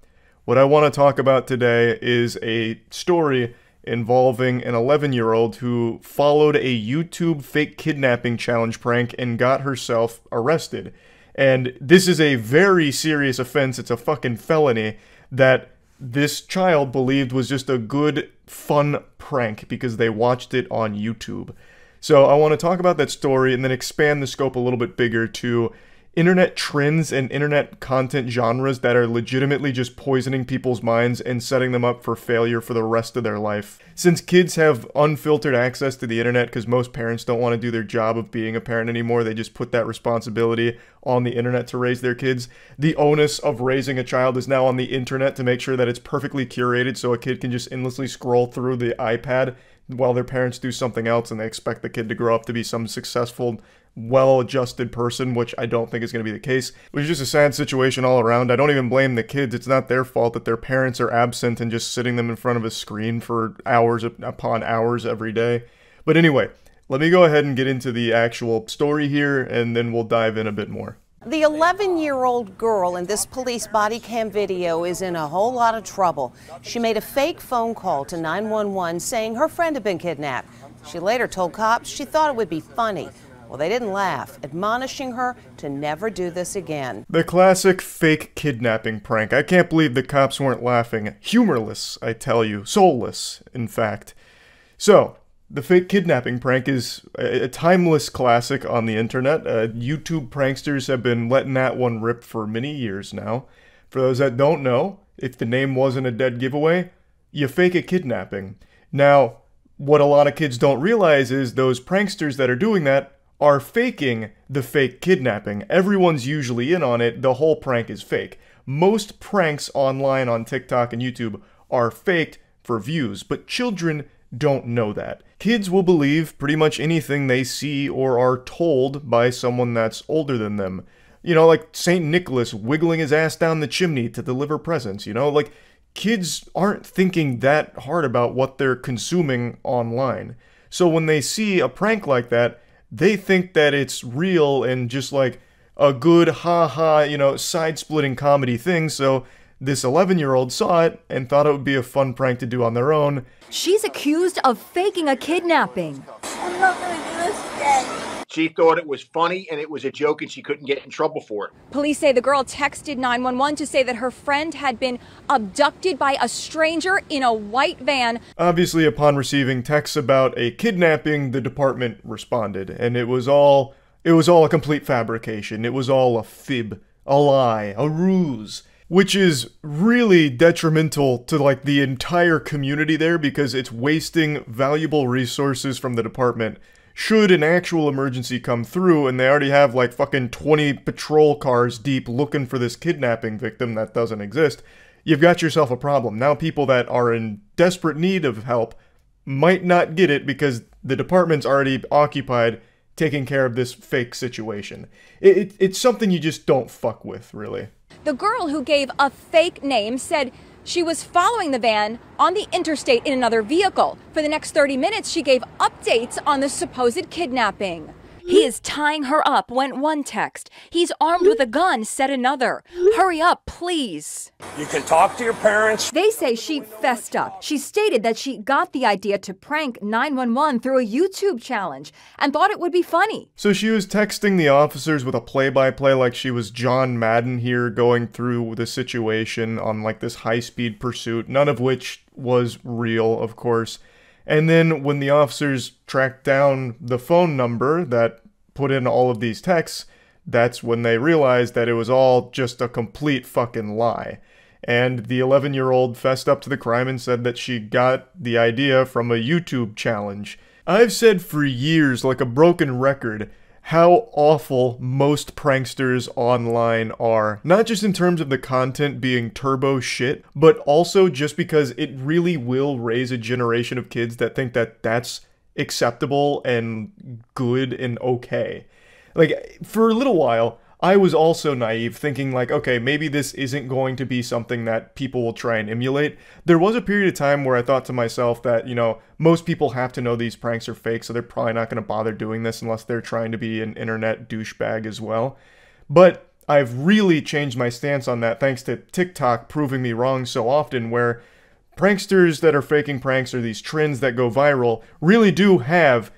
What I want to talk about today is a story involving an 11-year-old who followed a YouTube fake kidnapping challenge prank and got herself arrested. And this is a very serious offense. It's a fucking felony that this child believed was just a good, fun prank because they watched it on YouTube. So I want to talk about that story and then expand the scope a little bit bigger to internet trends and internet content genres that are legitimately just poisoning people's minds and setting them up for failure for the rest of their life. Since kids have unfiltered access to the internet because most parents don't want to do their job of being a parent anymore, they just put that responsibility on the internet to raise their kids. The onus of raising a child is now on the internet to make sure that it's perfectly curated so a kid can just endlessly scroll through the iPad while their parents do something else and they expect the kid to grow up to be some successful, well-adjusted person, which I don't think is going to be the case. Which is just a sad situation all around. I don't even blame the kids. It's not their fault that their parents are absent and just sitting them in front of a screen for hours upon hours every day. But anyway, let me go ahead and get into the actual story here, and then we'll dive in a bit more. The 11-year-old girl in this police body cam video is in a whole lot of trouble. She made a fake phone call to 911 saying her friend had been kidnapped. She later told cops she thought it would be funny. Well, they didn't laugh, admonishing her to never do this again. The classic fake kidnapping prank. I can't believe the cops weren't laughing. Humorless, I tell you. Soulless, in fact. So, the fake kidnapping prank is a timeless classic on the internet. YouTube pranksters have been letting that one rip for many years now. For those that don't know, if the name wasn't a dead giveaway, you fake a kidnapping. Now, what a lot of kids don't realize is those pranksters that are doing that are faking the fake kidnapping. Everyone's usually in on it. The whole prank is fake. Most pranks online on TikTok and YouTube are faked for views, but children don't know that. Kids will believe pretty much anything they see or are told by someone that's older than them. You know, like St. Nicholas wiggling his ass down the chimney to deliver presents, you know? Like, kids aren't thinking that hard about what they're consuming online. So when they see a prank like that, they think that it's real and just like a good ha-ha, you know, side-splitting comedy thing, so this 11-year-old saw it and thought it would be a fun prank to do on their own. She's accused of faking a kidnapping. I'm not gonna do this again. She thought it was funny and it was a joke and she couldn't get in trouble for it. Police say the girl texted 911 to say that her friend had been abducted by a stranger in a white van. Obviously, upon receiving texts about a kidnapping, the department responded, and it was all a complete fabrication. It was all a fib, a lie, a ruse, which is really detrimental to like the entire community there because it's wasting valuable resources from the department. Should an actual emergency come through and they already have like fucking 20 patrol cars deep looking for this kidnapping victim that doesn't exist, you've got yourself a problem. Now people that are in desperate need of help might not get it because the department's already occupied taking care of this fake situation. It's something you just don't fuck with, really. The girl who gave a fake name said she was following the van on the interstate in another vehicle. For the next 30 minutes, she gave updates on the supposed kidnapping. He is tying her up, went one text. He's armed with a gun, said another. Hurry up, please. You can talk to your parents. They say she fessed up. She stated that she got the idea to prank 911 through a YouTube challenge and thought it would be funny. So she was texting the officers with a play-by-play like she was John Madden here going through the situation on like this high-speed pursuit, none of which was real, of course. And then when the officers tracked down the phone number that put in all of these texts, that's when they realized that it was all just a complete fucking lie. And the 11-year-old fessed up to the crime and said that she got the idea from a YouTube challenge. I've said for years, like a broken record, how awful most pranksters online are. Not just in terms of the content being turbo shit, but also just because it really will raise a generation of kids that think that that's acceptable and good and okay. Like, for a little while, I was also naive, thinking like, okay, maybe this isn't going to be something that people will try and emulate. There was a period of time where I thought to myself that, you know, most people have to know these pranks are fake, so they're probably not going to bother doing this unless they're trying to be an internet douchebag as well. But I've really changed my stance on that thanks to TikTok proving me wrong so often, where pranksters that are faking pranks or these trends that go viral really do have,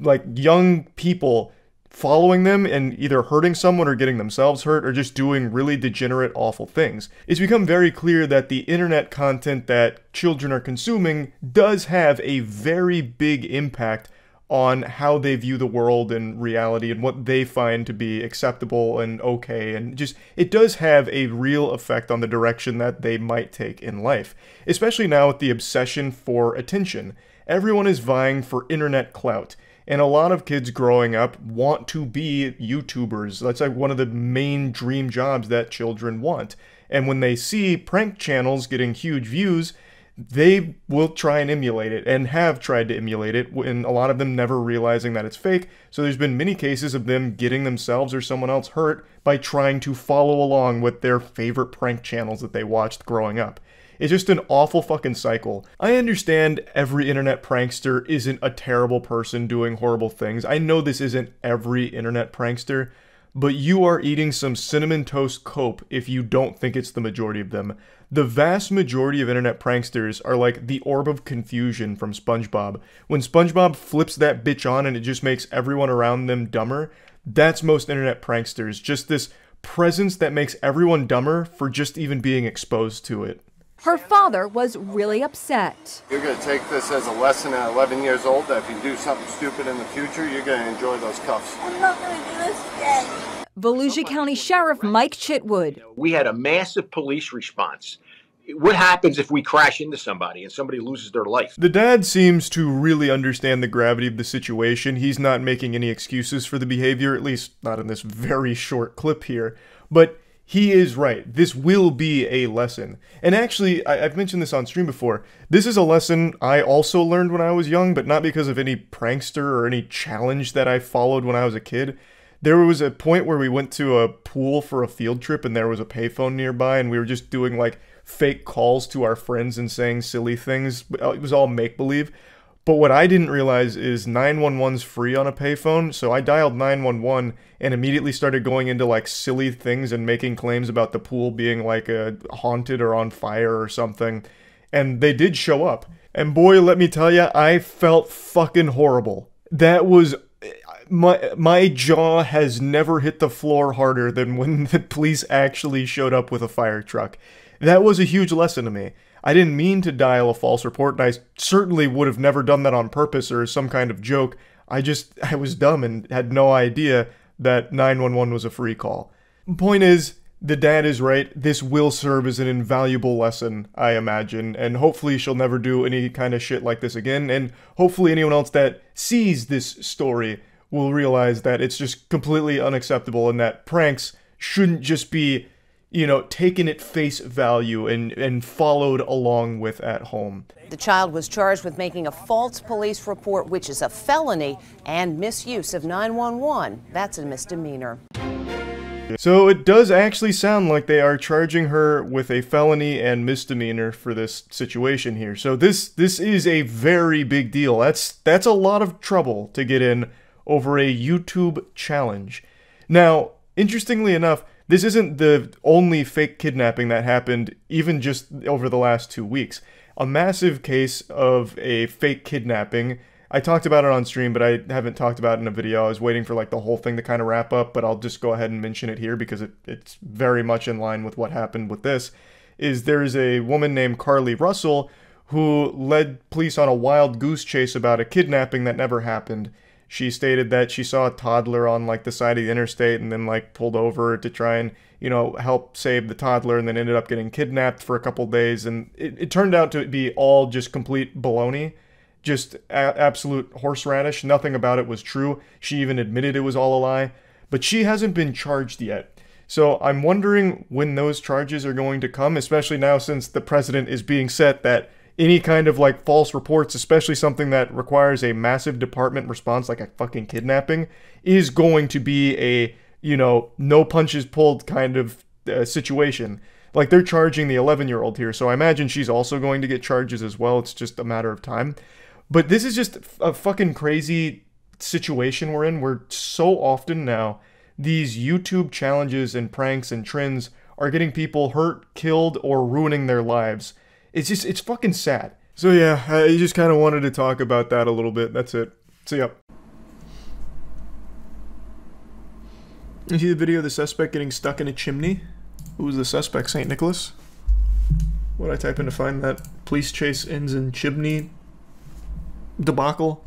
like, young people following them and either hurting someone or getting themselves hurt or just doing really degenerate, awful things. It's become very clear that the internet content that children are consuming does have a very big impact on how they view the world and reality and what they find to be acceptable and okay, and just it does have a real effect on the direction that they might take in life, especially now with the obsession for attention. Everyone is vying for internet clout. And a lot of kids growing up want to be YouTubers. That's like one of the main dream jobs that children want. And when they see prank channels getting huge views, they will try and emulate it and have tried to emulate it, and a lot of them never realizing that it's fake. So there's been many cases of them getting themselves or someone else hurt by trying to follow along with their favorite prank channels that they watched growing up. It's just an awful fucking cycle. I understand every internet prankster isn't a terrible person doing horrible things. I know this isn't every internet prankster, but you are eating some cinnamon toast cope if you don't think it's the majority of them. The vast majority of internet pranksters are like the orb of confusion from SpongeBob. When SpongeBob flips that bitch on and it just makes everyone around them dumber, that's most internet pranksters. Just this presence that makes everyone dumber for just even being exposed to it. Her father was really upset. You're going to take this as a lesson at 11 years old that if you do something stupid in the future, you're going to enjoy those cuffs. I'm not going to do this again. Volusia County Sheriff Mike Chitwood. We had a massive police response. What happens if we crash into somebody and somebody loses their life? The dad seems to really understand the gravity of the situation. He's not making any excuses for the behavior, at least not in this very short clip here. But he is right. This will be a lesson. And actually, I've mentioned this on stream before. This is a lesson I also learned when I was young, but not because of any prankster or any challenge that I followed when I was a kid. There was a point where we went to a pool for a field trip and there was a payphone nearby and we were just doing like fake calls to our friends and saying silly things. It was all make-believe. But what I didn't realize is 911's free on a payphone, so I dialed 911 and immediately started going into like silly things and making claims about the pool being like haunted or on fire or something. And they did show up. And boy, let me tell you, I felt fucking horrible. That was... My jaw has never hit the floor harder than when the police actually showed up with a fire truck. That was a huge lesson to me. I didn't mean to dial a false report, and I certainly would have never done that on purpose or as some kind of joke. I was dumb and had no idea that 911 was a free call. Point is, the dad is right. This will serve as an invaluable lesson, I imagine, and hopefully she'll never do any kind of shit like this again, and hopefully anyone else that sees this story will realize that it's just completely unacceptable and that pranks shouldn't just be, you know, taken at face value and followed along with at home. The child was charged with making a false police report, which is a felony, and misuse of 911. That's a misdemeanor. So it does actually sound like they are charging her with a felony and misdemeanor for this situation here. So this is a very big deal. That's a lot of trouble to get in over a YouTube challenge. Now, interestingly enough, this isn't the only fake kidnapping that happened even just over the last 2 weeks. A massive case of a fake kidnapping. I talked about it on stream, but I haven't talked about it in a video. I was waiting for like the whole thing to kind of wrap up, but I'll just go ahead and mention it here because it's very much in line with what happened with this. There is a woman named Carly Russell who led police on a wild goose chase about a kidnapping that never happened. She stated that she saw a toddler on like the side of the interstate and then like pulled over to try and, you know, help save the toddler, and then ended up getting kidnapped for a couple days. And it turned out to be all just complete baloney, just absolute horseradish. Nothing about it was true. She even admitted it was all a lie, but she hasn't been charged yet. So I'm wondering when those charges are going to come, especially now since the precedent is being set that any kind of like false reports, especially something that requires a massive department response like a fucking kidnapping, is going to be a, you know, no punches pulled kind of situation. Like they're charging the 11-year-old here, so I imagine she's also going to get charges as well. It's just a matter of time. But this is just a fucking crazy situation we're in, where so often now these YouTube challenges and pranks and trends are getting people hurt, killed, or ruining their lives. It's fucking sad. So yeah, I just kind of wanted to talk about that a little bit. That's it. See ya. You see the video of the suspect getting stuck in a chimney? Who was the suspect? St. Nicholas? What I type in to find that? Police chase ends in chimney debacle.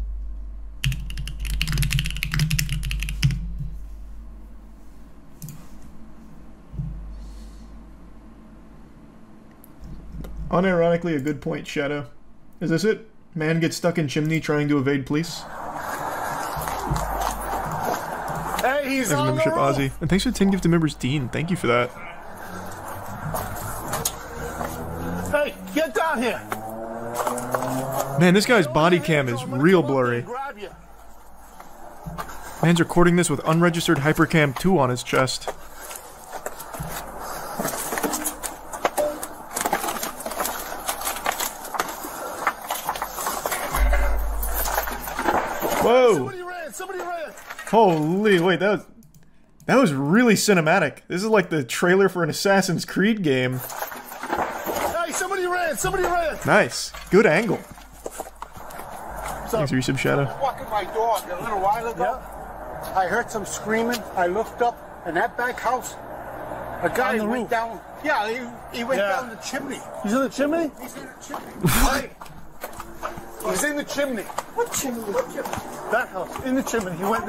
Unironically, a good point, Shadow. Is this it? Man gets stuck in chimney trying to evade police. Hey, he's on membership, Ozzy. And thanks for the 10 gift to members, Dean. Thank you for that. Hey, get down here. Man, this guy's body cam is real blurry. Man's recording this with unregistered Hypercam 2 on his chest. Whoa! Somebody ran! Holy, wait, that was really cinematic. This is like the trailer for an Assassin's Creed game. Hey, somebody ran! Somebody ran! Nice. Good angle. So, Thanks for your sub, Shadow. I was walking my dog a little while ago. Yeah. I heard some screaming. I looked up, in that back house, a guy went down. Yeah, he went down the chimney. He's in the chimney? He's in the chimney. What? He's in the chimney. What chimney? What chimney? That house, in the chimney. He went.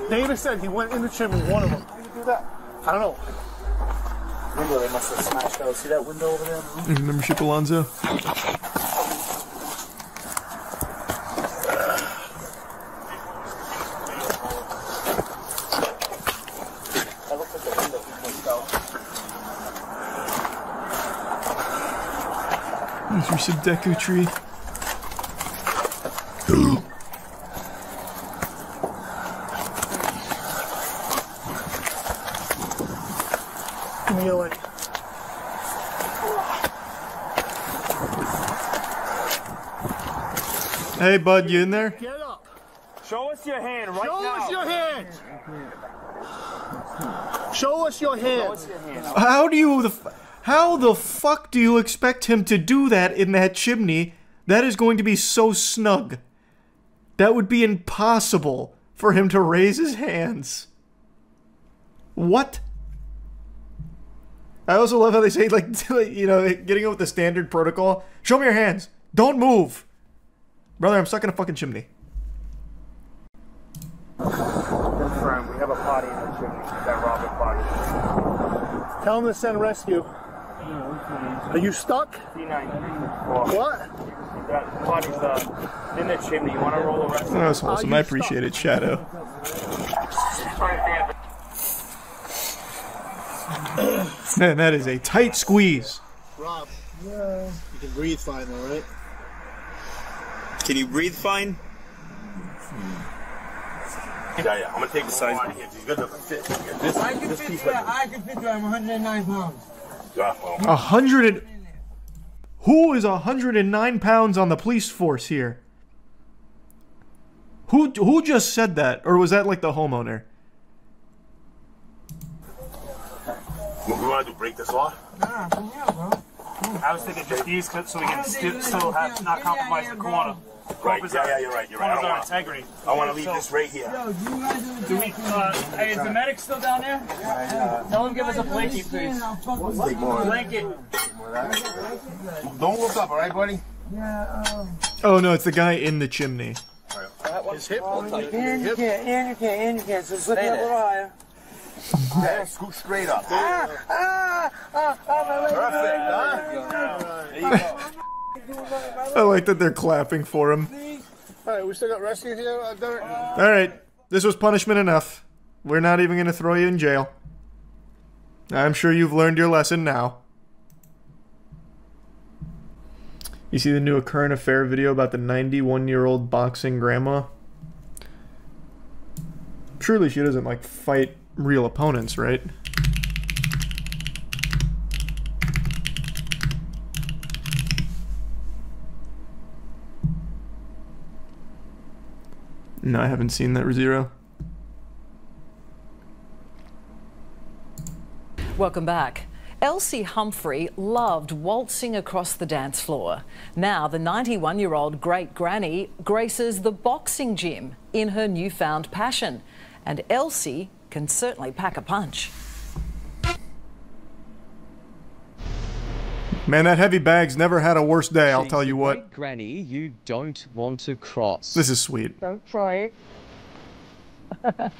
David said he went in the chimney. One of them. How did you do that? I don't know. Window, they must have smashed out. See that window over there? Thanks for membership, Alonzo. Thanks for sub, Deku Tree. Give me your leg. Hey, bud, you in there? Get up. Show us your hand right now. Show us your hand. Show us your hand. How the fuck do you expect him to do that in that chimney? That is going to be so snug. That would be impossible for him to raise his hands. What? I also love how they say, like, you know, getting out with the standard protocol. Show me your hands. Don't move. Brother, I'm stuck in a fucking chimney. Confirm. We have a potty in the chimney. That Robert potty. Tell him to send rescue. Are you stuck? C9. What? That potty's in the chimney. You want to roll the rescue? That was awesome. I appreciate it, Shadow. Man, that is a tight squeeze. Rob, you can breathe fine though, right? Can you breathe fine? Yeah, I'm gonna take the size. He's good enough to fit. I can fit you. I'm 109 pounds. 100 and... Who is 109 pounds on the police force here? Who just said that? Or was that like the homeowner? We want to break this off? Nah, from here, bro. I was thinking just these clips so we can still have not compromise the corner. Right, yeah, you're right. I don't want integrity. I want to leave this right here. Do we, hey, is the medic still down there? Tell him give us a blanket, please. Blanket. Don't look up, all right, buddy? Oh no, it's the guy in the chimney. His hip looks like And you can't. So slip it a little higher. Yeah, scoot straight up. Perfect, There you go. I like that they're clapping for him. Alright, we still got rescue here, Derek? Alright, this was punishment enough. We're not even going to throw you in jail. I'm sure you've learned your lesson now. You see the new current affair video about the 91-year-old boxing grandma? Surely she doesn't, like, fight real opponents, right? No, I haven't seen that, Zero. Welcome back. Elsie Humphrey loved waltzing across the dance floor. Now the 91-year-old great granny graces the boxing gym in her newfound passion. And Elsie can certainly pack a punch. Man, that heavy bag's never had a worse day, I'll tell you what. Granny, you don't want to cross. This is sweet. Don't try it.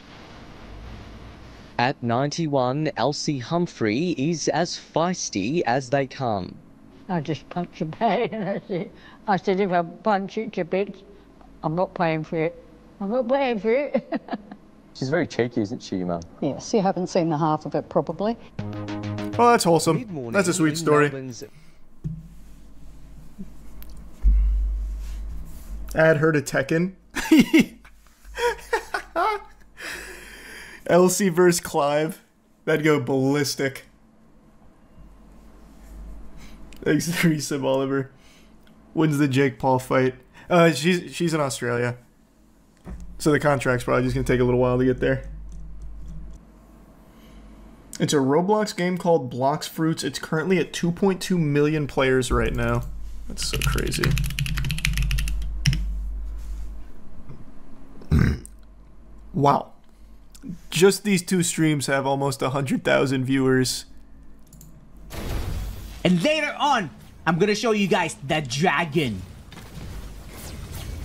At 91, Elsie Humphrey is as feisty as they come. I just punch a bag and that's it. I said if I punch it to bits, I'm not paying for it. I'm not paying for it. She's very cheeky, isn't she, Mum? Yes, you haven't seen the half of it probably. Oh, that's wholesome. That's a sweet story. Add her to Tekken. Elsie versus Clive. That'd go ballistic. Thanks, Resub Oliver. When's the Jake Paul fight? She's in Australia. So the contract's probably just gonna take a little while to get there. It's a Roblox game called Blox Fruits. It's currently at 2.2 million players right now. That's so crazy. Wow. Just these two streams have almost 100,000 viewers. And later on, I'm gonna show you guys the dragon.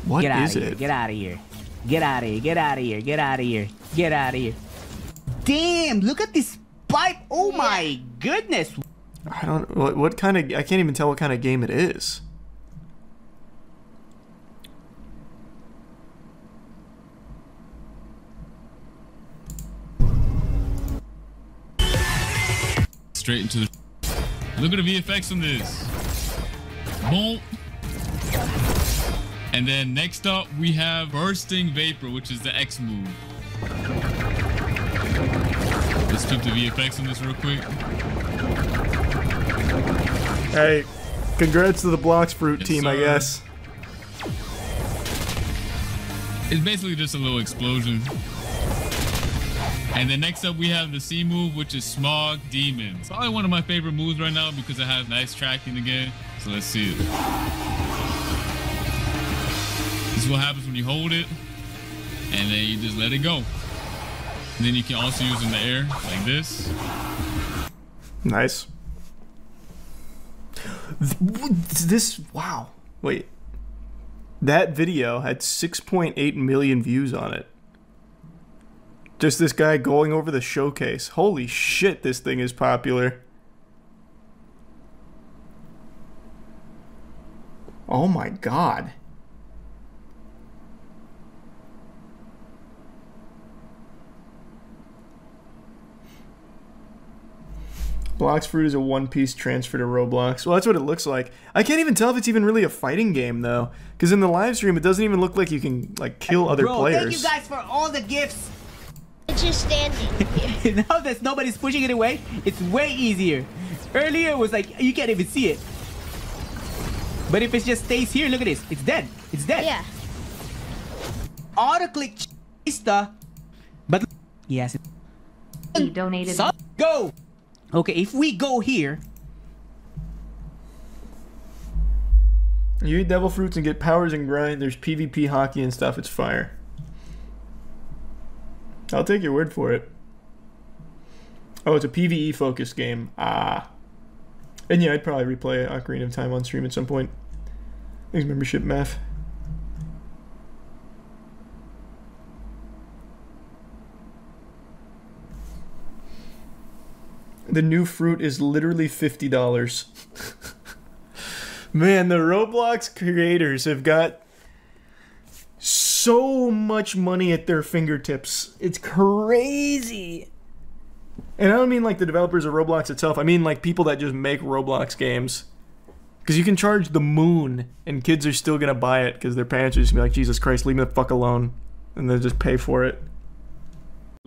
What is it? Get out of here. Get out of here. Get out of here. Get out of here. Get out of here. Damn, look at this pipe. Oh my goodness. I don't what kind of I can't even tell what kind of game it is. Straight into the look at the VFX on this. Boom. And then next up we have Bursting Vapor, which is the X move. Let's flip the VFX on this real quick. Hey, congrats to the Blox Fruit team, I guess. It's basically just a little explosion. And then next up we have the C move, which is Smog Demon. It's probably one of my favorite moves right now because it has nice tracking again. So let's see it. This is what happens when you hold it, and then you just let it go. And then you can also use it in the air, like this. Nice. This, wow. Wait. That video had 6.8 million views on it. Just this guy going over the showcase. Holy shit, this thing is popular. Oh my god. Blox Fruit is a one-piece transfer to Roblox. Well, that's what it looks like. I can't even tell if it's even really a fighting game, though. Because in the live stream, it doesn't even look like you can, like, kill other players. Thank you guys for all the gifts. It's just standing. Now that nobody's pushing it away, it's way easier. Earlier it was like, you can't even see it. But if it just stays here, look at this. It's dead. It's dead. Yeah. Auto-click stuff. But yes. He donated. So, go. Okay, if we go here. You eat devil fruits and get powers and grind. There's PvP hockey and stuff. It's fire. I'll take your word for it. Oh, it's a PvE focused game. Ah. And yeah, I'd probably replay Ocarina of Time on stream at some point. Thanks, membership, Math. The new fruit is literally $50. Man, the Roblox creators have got so much money at their fingertips. It's crazy. And I don't mean like the developers of Roblox itself. I mean like people that just make Roblox games. Because you can charge the moon and kids are still going to buy it because their parents are just going to be like, Jesus Christ, leave me the fuck alone. And they'll just pay for it.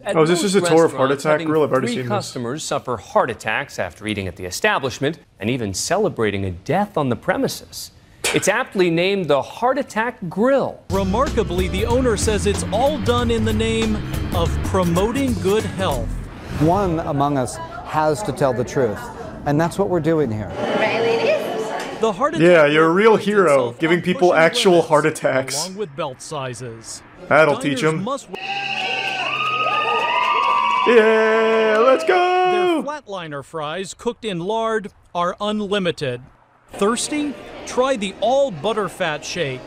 At oh, is this just a tour of Heart restaurants, Attack Grill? I've already three seen this. customers suffer heart attacks after eating at the establishment and even celebrating a death on the premises. It's aptly named the Heart Attack Grill. Remarkably, the owner says it's all done in the name of promoting good health. One among us has to tell the truth, and that's what we're doing here. Right, ladies? The heart Yeah, you're a real hero, giving people actual heart attacks. Along with belt sizes. That'll teach them. Yeah, let's go! Their flatliner fries, cooked in lard, are unlimited. Thirsty? Try the all butterfat shake.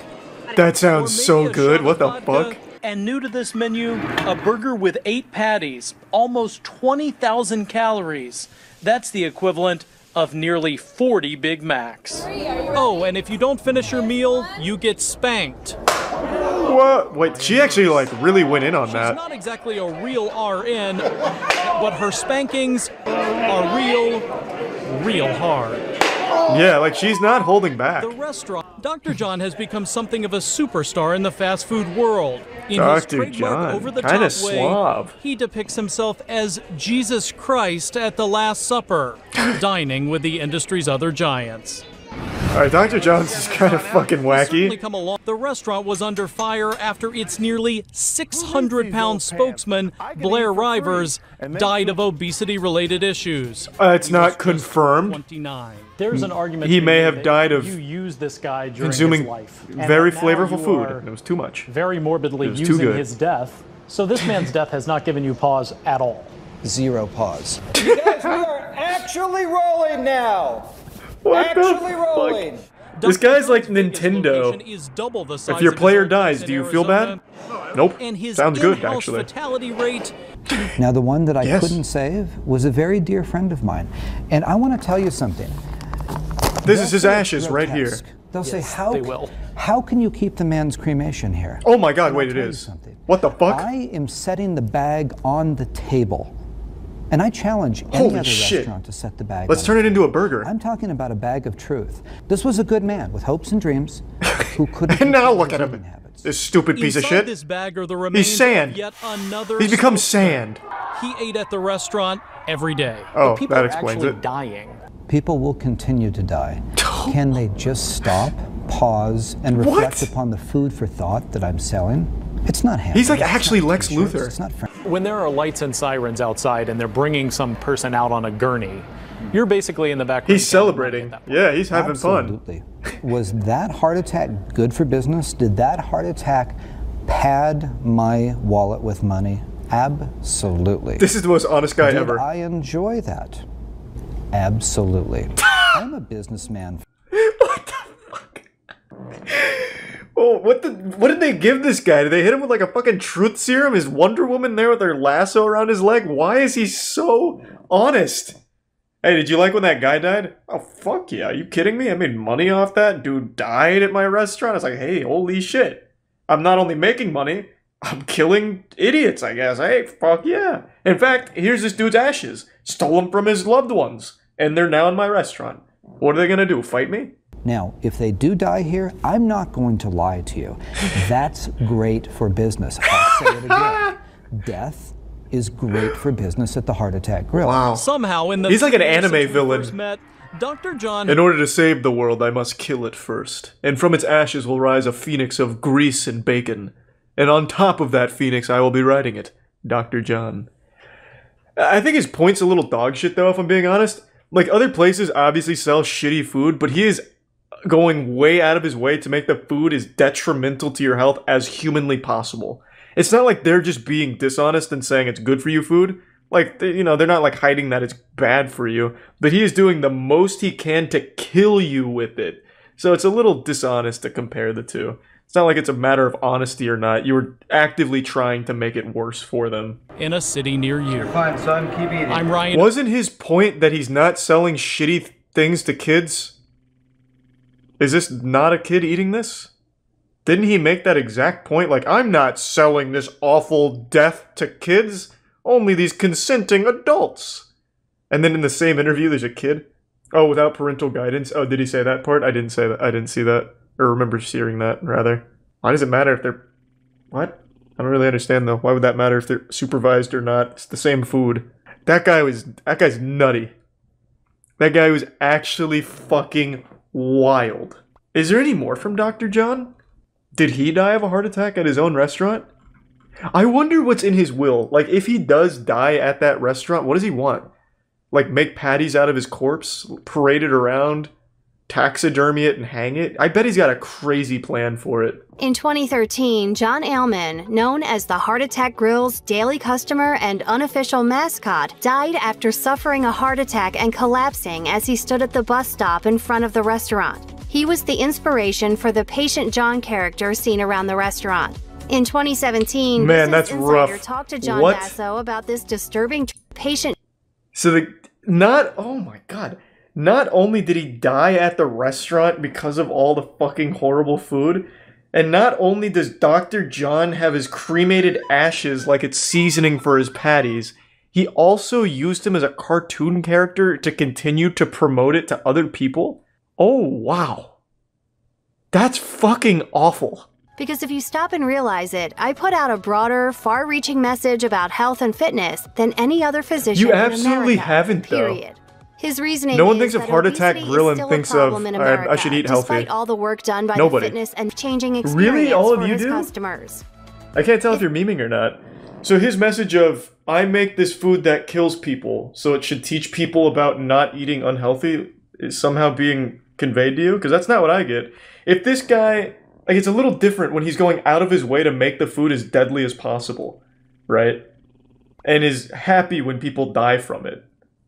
That sounds so good. What the fuck? And new to this menu, a burger with 8 patties, almost 20,000 calories. That's the equivalent of nearly 40 Big Macs. Oh, and if you don't finish your meal, you get spanked. What? Wait, she actually like really went in on that. She's not exactly a real RN, but her spankings are real hard. Yeah, like she's not holding back. The restaurant, Dr. John has become something of a superstar in the fast food world. In Dr. his trademark John, over-the-top kinda way, suave. he depicts himself as Jesus Christ at the Last Supper, dining with the industry's other giants. Alright, Dr. John's is kind of fucking wacky. Come along. The restaurant was under fire after its nearly 600-pound spokesman, Blair Rivers, died of obesity-related issues. It's not confirmed. 29. There's an argument He may have died of you used this guy during consuming his life. very flavorful food, and it was too much. Very morbidly It was too using good. his death. So this man's death has not given you pause at all. Zero pause. You guys, we are actually rolling now. What actually the rolling. fuck? This guy's like Nintendo. Is double the size If your of player his dies, do you feel bad? Nope. And his Sounds good, in-house actually. fatality rate. Now, the one that I Yes. couldn't save was a very dear friend of mine. And I want to tell you something. This is his ashes right here. They'll say, they will. how can you keep the man's cremation here? Oh my god, And wait, I'll it tell you is. something. What the fuck? I am setting the bag on the table. And I challenge any Holy other shit. restaurant to set the bag Let's on turn the it into a table. burger. I'm talking about a bag of truth. This was a good man with hopes and dreams who couldn't And now control look his at him. eating habits. This stupid piece of Inside shit. this bag are the remains He's sand. of yet another He's become spokesman. sand. He ate at the restaurant every day. Oh, But people that are explains actually it. dying. People will continue to die. Can they just stop, pause, and reflect What? upon the food for thought that I'm selling? It's not him. He's like actually Lex Luthor. It's not When there are lights and sirens outside and they're bringing some person out on a gurney, you're basically in the background. He's celebrating. Yeah, he's having Absolutely. Was that heart attack good for business? Did that heart attack pad my wallet with money? Absolutely. This is the most honest guy Did ever. I enjoy that? Absolutely. I'm a businessman. Oh, what did they give this guy? Did they hit him with like a fucking truth serum? Is Wonder Woman there with her lasso around his leg? Why is he so honest? Hey, did you like when that guy died? Oh, fuck yeah. Are you kidding me? I made money off that. Dude died at my restaurant. I was like, hey, holy shit. I'm not only making money, I'm killing idiots, I guess. Hey, fuck yeah. In fact, here's this dude's ashes. Stole them from his loved ones. And they're now in my restaurant. What are they gonna do, fight me? Now, if they do die here, I'm not going to lie to you. That's great for business. I'll say it again. Death is great for business at the Heart Attack Grill. Wow. Somehow in the He's like an years anime since we villain. first met, Dr. John. In order to save the world, I must kill it first. And from its ashes will rise a phoenix of grease and bacon. And on top of that phoenix, I will be riding it. Dr. John. I think his point's a little dog shit, though, if I'm being honest. Like, other places obviously sell shitty food, but he is going way out of his way to make the food as detrimental to your health as humanly possible. It's not like they're just being dishonest and saying it's good for you food. Like, you know, they're not like hiding that it's bad for you. But he is doing the most he can to kill you with it. So it's a little dishonest to compare the two. It's not like it's a matter of honesty or not. You were actively trying to make it worse for them. In a city near you. You're fine, son. Keep eating. I'm Ryan. Wasn't his point that he's not selling shitty things to kids? Is this not a kid eating this? Didn't he make that exact point? Like, I'm not selling this awful death to kids. Only these consenting adults. And then in the same interview, there's a kid. Oh, without parental guidance. Oh, did he say that part? I didn't say that. I didn't see that. Or remember hearing that, rather. Why does it matter if they're... What? I don't really understand, though. Why would that matter if they're supervised or not? It's the same food. That guy's nutty. That guy was actually fucking wild. Is there any more from Dr. John? Did he die of a heart attack at his own restaurant? I wonder what's in his will. Like, if he does die at that restaurant, what does he want? Like, make patties out of his corpse? Parade it around? Taxidermy it and hang it? I bet he's got a crazy plan for it. In 2013, John Ailman, known as the Heart Attack Grill's daily customer and unofficial mascot, died after suffering a heart attack and collapsing as he stood at the bus stop in front of the restaurant. He was the inspiration for the Patient John character seen around the restaurant. In 2017, Man, Business that's Insider rough. talked to John What? Basso about this disturbing patient. So oh my god. Not only did he die at the restaurant because of all the fucking horrible food, and not only does Dr. John have his cremated ashes like it's seasoning for his patties, he also used him as a cartoon character to continue to promote it to other people? Oh, wow. That's fucking awful. Because if you stop and realize it, I put out a broader, far-reaching message about health and fitness than any other physician You in absolutely America, haven't, though. period. His reasoning No one is thinks of that Heart Attack obesity Grill is and still thinks a problem of, in "All right, America, I should eat healthy." Despite all the work done by Nobody. the fitness and changing Really? experience All of for you his do? customers. I can't tell if you're memeing or not. So his message of, I make this food that kills people, so it should teach people about not eating unhealthy, is somehow being conveyed to you? Because that's not what I get. If this guy, like, it's a little different when he's going out of his way to make the food as deadly as possible, right? And is happy when people die from it.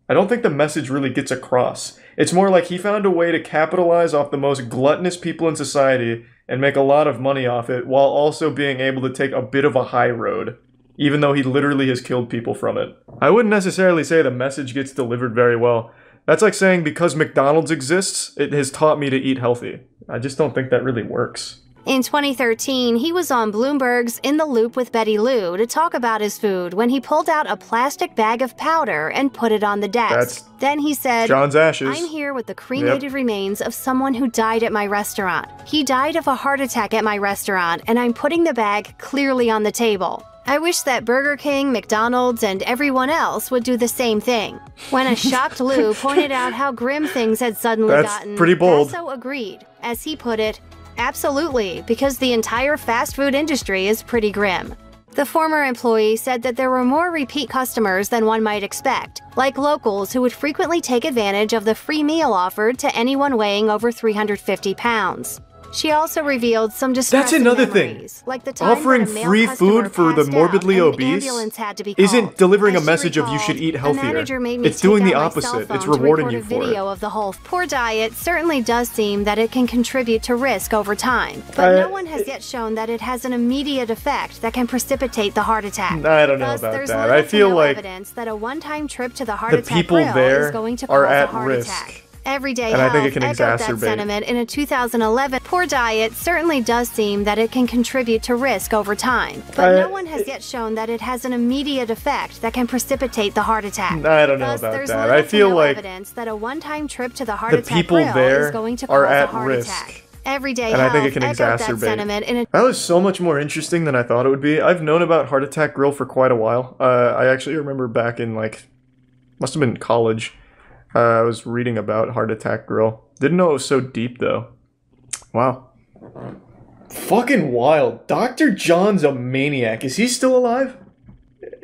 I don't think the message really gets across. It's more like he found a way to capitalize off the most gluttonous people in society and make a lot of money off it, while also being able to take a bit of a high road, even though he literally has killed people from it. I wouldn't necessarily say the message gets delivered very well. That's like saying because McDonald's exists, it has taught me to eat healthy. I just don't think that really works. In 2013, he was on Bloomberg's In the Loop with Betty Lou to talk about his food when he pulled out a plastic bag of powder and put it on the desk. Then he said, John's ashes. I'm here with the cremated remains of someone who died at my restaurant. He died of a heart attack at my restaurant, and I'm putting the bag clearly on the table. I wish that Burger King, McDonald's, and everyone else would do the same thing. When a shocked Lou pointed out how grim things had suddenly That's gotten, pretty bold. Basso agreed. As he put it, Absolutely, because the entire fast food industry is pretty grim. The former employee said that there were more repeat customers than one might expect, like locals who would frequently take advantage of the free meal offered to anyone weighing over 350 pounds. She also revealed some distressing memories, like the time offering that a male free customer food for the passed morbidly out and an obese ambulance had to be isn't called. delivering a As she message of you recalled, should eat "The healthier. manager made me It's doing take the out my cell opposite. It's phone to rewarding record you a for video it. of the whole poor diet certainly does seem that it can contribute to risk over time, but no one has yet shown that it has an immediate effect that can precipitate the heart attack. I don't know Thus, about there's that. little I to feel no like evidence that a one-time trip to the heart the attack people grill there is going to are cause a at heart risk. attack. Everyday And I Health think it can echoed that exacerbate. sentiment in a 2011 poor diet certainly does seem that it can contribute to risk over time, but no one has yet shown that it has an immediate effect that can precipitate the heart attack. I don't know Thus, about there's that. little I feel to no like evidence that a one-time trip to the heart the attack people grill there is going to are cause a at heart risk. attack. Everyday And I Health think it can echoed that exacerbate. sentiment in a That was so much more interesting than I thought it would be. I've known about Heart Attack Grill for quite a while. I actually remember back in must have been college. I was reading about Heart Attack Grill. Didn't know it was so deep though. Wow. Fucking wild. Dr. John's a maniac. Is he still alive?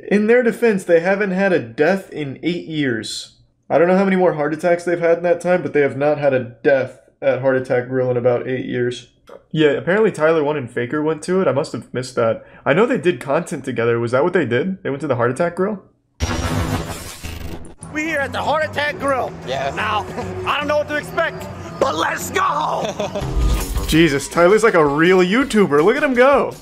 In their defense, they haven't had a death in 8 years. I don't know how many more heart attacks they've had in that time, but they have not had a death at Heart Attack Grill in about 8 years. Yeah, apparently Tyler 1 and Faker went to it. I must have missed that. I know they did content together. Was that what they did? They went to the Heart Attack Grill? We here at the Heart Attack Grill. Yeah. Now, I don't know what to expect, but let's go! Jesus, Tyler's like a real YouTuber. Look at him go.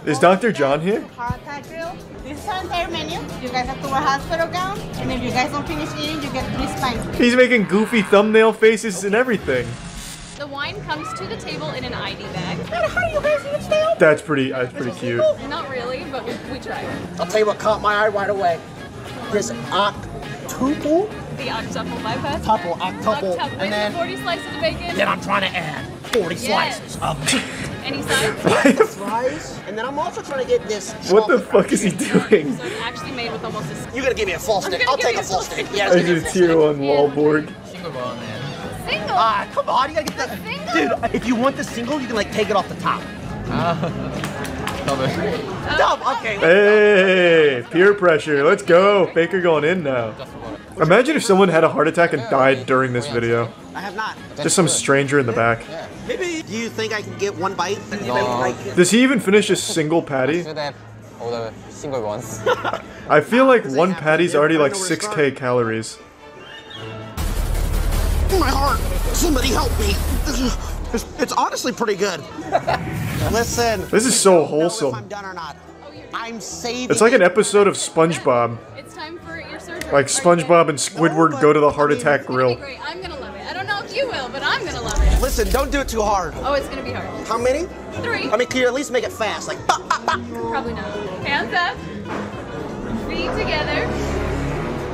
Is Dr. John here? Heart Attack Grill. This is our entire menu. You guys have to wear hospital gown, and if you guys don't finish eating, you get 3 spines. He's making goofy thumbnail faces and everything. The wine comes to the table in an ID bag. How do you guys even stay open? That's pretty cute. Not really, but we tried. I'll tell you what caught my eye right away. This octuple? The octuple bypass. Octuple. And then 40 slices of bacon. Then I'm trying to add 40 slices of meat. Any sides? Fries. And then I'm also trying to get this. What the fuck is he doing? So it's actually made with almost a... You're gonna give me a full stick. I'll take a full stick. Yeah, I just tier 1 Wallborg. Single. Come on, you gotta get that. Dude, if you want the single, you can take it off the top. Dumb. Okay. Hey, peer pressure. Let's go. Faker going in now. Imagine if someone had a heart attack and died during this video. I have not. Just some stranger in the back. Maybe. Do you think I can get one bite? No. Does he even finish a single patty? All the single ones. I feel like one patty's already like 6k calories. My heart. Somebody help me. It's honestly pretty good. Listen. This is so wholesome. I'm done or not. I'm saving. It's like an episode of SpongeBob. It's time for your surgery. Like SpongeBob and Squidward go to the Heart Attack Grill. Great. I'm gonna love it. I don't know if you will, but I'm gonna love it. Listen, don't do it too hard. Oh, it's gonna be hard. How many? 3. I mean, can you at least make it fast? Like, bah, bah, bah. Probably not. Hands up. Feet together.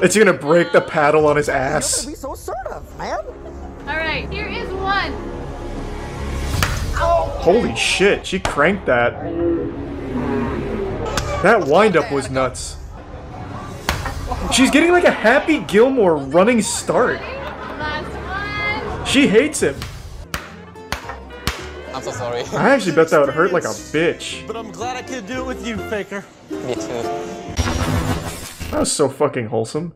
It's gonna break the paddle on his ass. You're gonna be so assertive, man. All right, here is 1. Holy shit, she cranked that. That wind-up was nuts. She's getting like a Happy Gilmore running start. Last one. She hates him. I'm so sorry. I actually bet that would hurt like a bitch. But I'm glad I could do it with you, Faker. Me too. That was so fucking wholesome.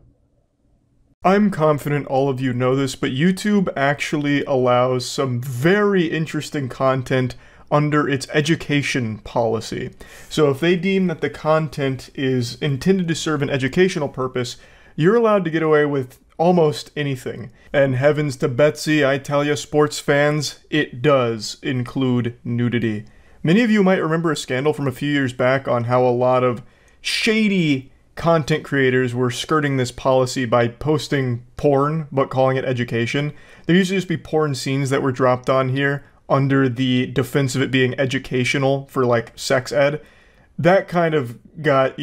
I'm confident all of you know this, but YouTube actually allows some very interesting content under its education policy. So if they deem that the content is intended to serve an educational purpose, you're allowed to get away with almost anything. And heavens to Betsy, I tell ya sports fans, it does include nudity. Many of you might remember a scandal from a few years back on how a lot of shady content creators were skirting this policy by posting porn, but calling it education. There used to just be porn scenes that were dropped on here under the defense of it being educational for like sex ed. That kind of got,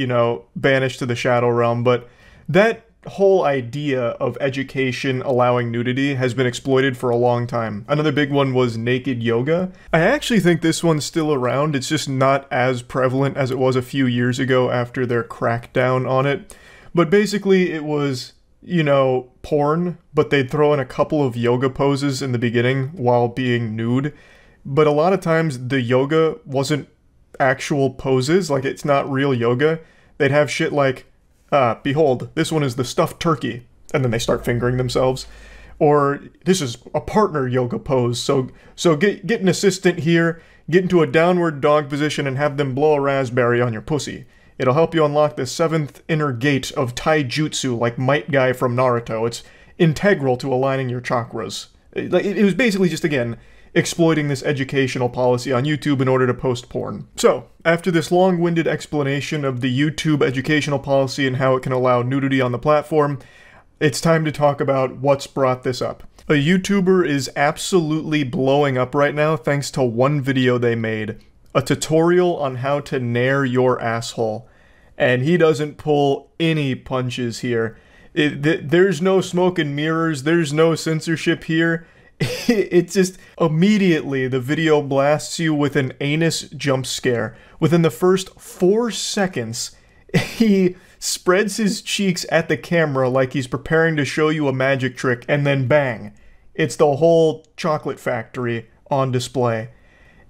banished to the shadow realm, but that whole idea of education allowing nudity has been exploited for a long time. Another big one was naked yoga. I actually think this one's still around. It's just not as prevalent as it was a few years ago after their crackdown on it. But basically it was, porn, but they'd throw in a couple of yoga poses in the beginning while being nude. but a lot of times the yoga wasn't actual poses, like it's not real yoga. They'd have shit like, behold, this one is the stuffed turkey, and then they start fingering themselves. Or, this is a partner yoga pose, so get an assistant here, get into a downward dog position and have them blow a raspberry on your pussy. It'll help you unlock the 7th inner gate of taijutsu like Might Guy from Naruto. It's integral to aligning your chakras. It was basically just, again, exploiting this educational policy on YouTube in order to post porn. So, after this long-winded explanation of the YouTube educational policy and how it can allow nudity on the platform, it's time to talk about what's brought this up. A YouTuber is absolutely blowing up right now thanks to one video they made. A tutorial on how to nair your asshole. And he doesn't pull any punches here. There's no smoke and mirrors, there's no censorship here. It's just, immediately the video blasts you with an anus jump scare. Within the first 4 seconds, he spreads his cheeks at the camera like he's preparing to show you a magic trick, and then bang, it's the whole chocolate factory on display.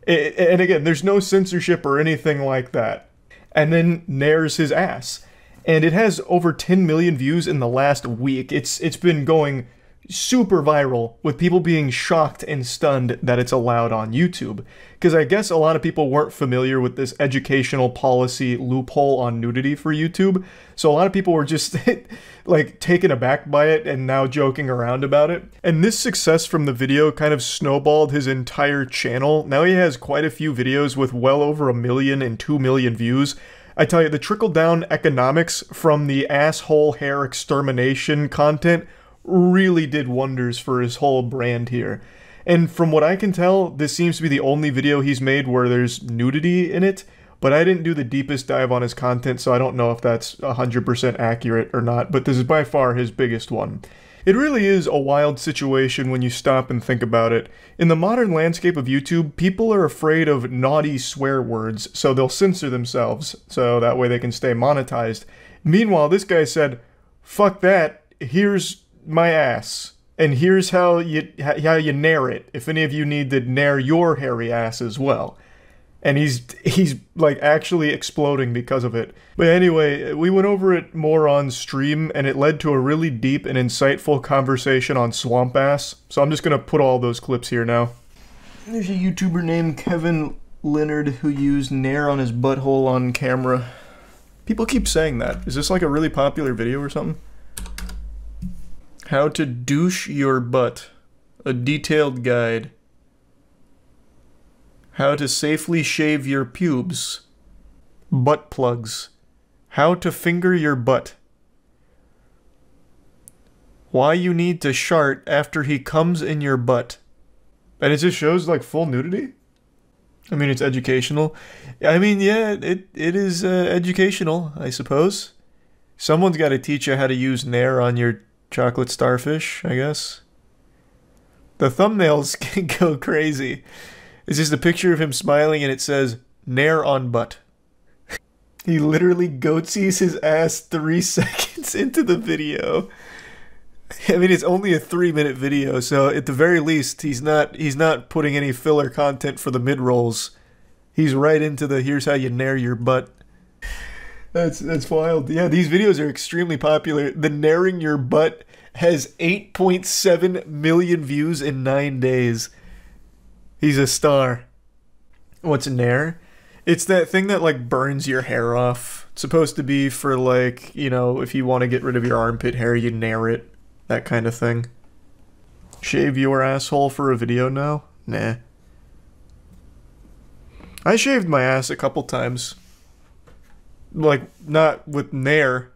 And again, there's no censorship or anything like that. And then nairs his ass. And it has over 10 million views in the last week. It's been going super viral, with people being shocked and stunned that it's allowed on YouTube. Because I guess a lot of people weren't familiar with this educational policy loophole on nudity for YouTube, so a lot of people were just like taken aback by it and now joking around about it. And this success from the video kind of snowballed his entire channel. Now he has quite a few videos with well over 1 million and 2 million views. I tell you, the trickle-down economics from the asshole hair extermination content really did wonders for his whole brand here. And from what I can tell, this seems to be the only video he's made where there's nudity in it, but I didn't do the deepest dive on his content, so I don't know if that's 100% accurate or not, but this is by far his biggest one. It really is a wild situation when you stop and think about it. In the modern landscape of YouTube, people are afraid of naughty swear words, so they'll censor themselves, so that way they can stay monetized. Meanwhile, this guy said, "Fuck that, here's my ass, and here's how you nair it, if any of you need to nair your hairy ass as well." And he's like actually exploding because of it. But anyway, we went over it more on stream, and it led to a really deep and insightful conversation on swamp ass, so I'm just gonna put all those clips here now. There's a YouTuber named Kevin Leonard who used nair on his butthole on camera. People keep saying that. Is this like a really popular video or something? How to douche your butt. A detailed guide. How to safely shave your pubes. Butt plugs. How to finger your butt. Why you need to shart after he comes in your butt. And it just shows like full nudity? I mean, it's educational. I mean, yeah, it is educational, I suppose. Someone's got to teach you how to use nair on your chocolate starfish, I guess. The thumbnails can go crazy. It's just a picture of him smiling and it says, "Nair on butt." He literally goatsies his ass 3 seconds into the video. I mean, it's only a 3-minute video, so at the very least, he's not putting any filler content for the mid-rolls. He's right into the here's how you nair your butt. That's wild. Yeah, these videos are extremely popular. The nairing your butt has 8.7 million views in 9 days. He's a star. What's nair? It's that thing that like burns your hair off. It's supposed to be for like, you know, if you want to get rid of your armpit hair, you nair it. That kind of thing. Shave your asshole for a video now? Nah. I shaved my ass a couple times. Like, not with nair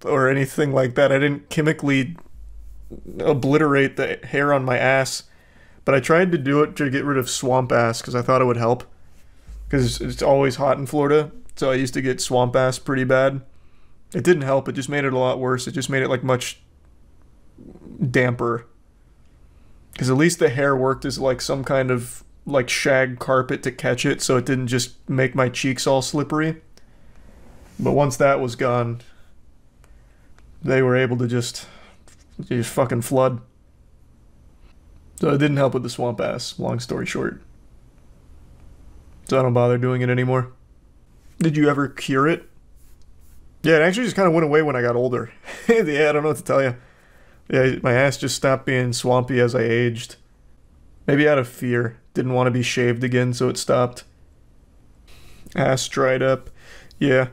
or anything like that. I didn't chemically obliterate the hair on my ass. But I tried to do it to get rid of swamp ass because I thought it would help. Because it's always hot in Florida. So I used to get swamp ass pretty bad. It didn't help. It just made it a lot worse. It just made it like much damper. Because at least the hair worked as like some kind of like shag carpet to catch it. So it didn't just make my cheeks all slippery. But once that was gone, they were able to just fucking flood. So it didn't help with the swamp ass, long story short. So I don't bother doing it anymore. Did you ever cure it? Yeah, it actually just kind of went away when I got older. Yeah, I don't know what to tell you. Yeah, my ass just stopped being swampy as I aged. Maybe out of fear. Didn't want to be shaved again, so it stopped. Ass dried up. Yeah.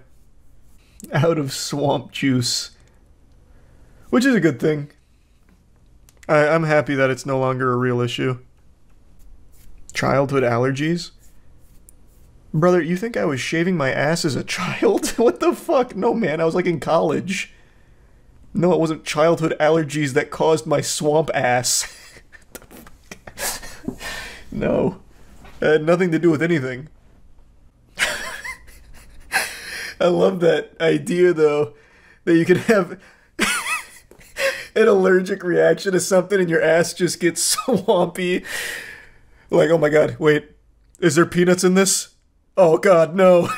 Out of swamp juice. Which is a good thing. I'm happy that it's no longer a real issue. Childhood allergies? Brother, you think I was shaving my ass as a child? What the fuck? No, man, I was like in college. No, it wasn't childhood allergies that caused my swamp ass. No. It had nothing to do with anything. I love that idea, though, that you could have an allergic reaction to something and your ass just gets swampy. Like, oh my god, wait, is there peanuts in this? Oh god, no.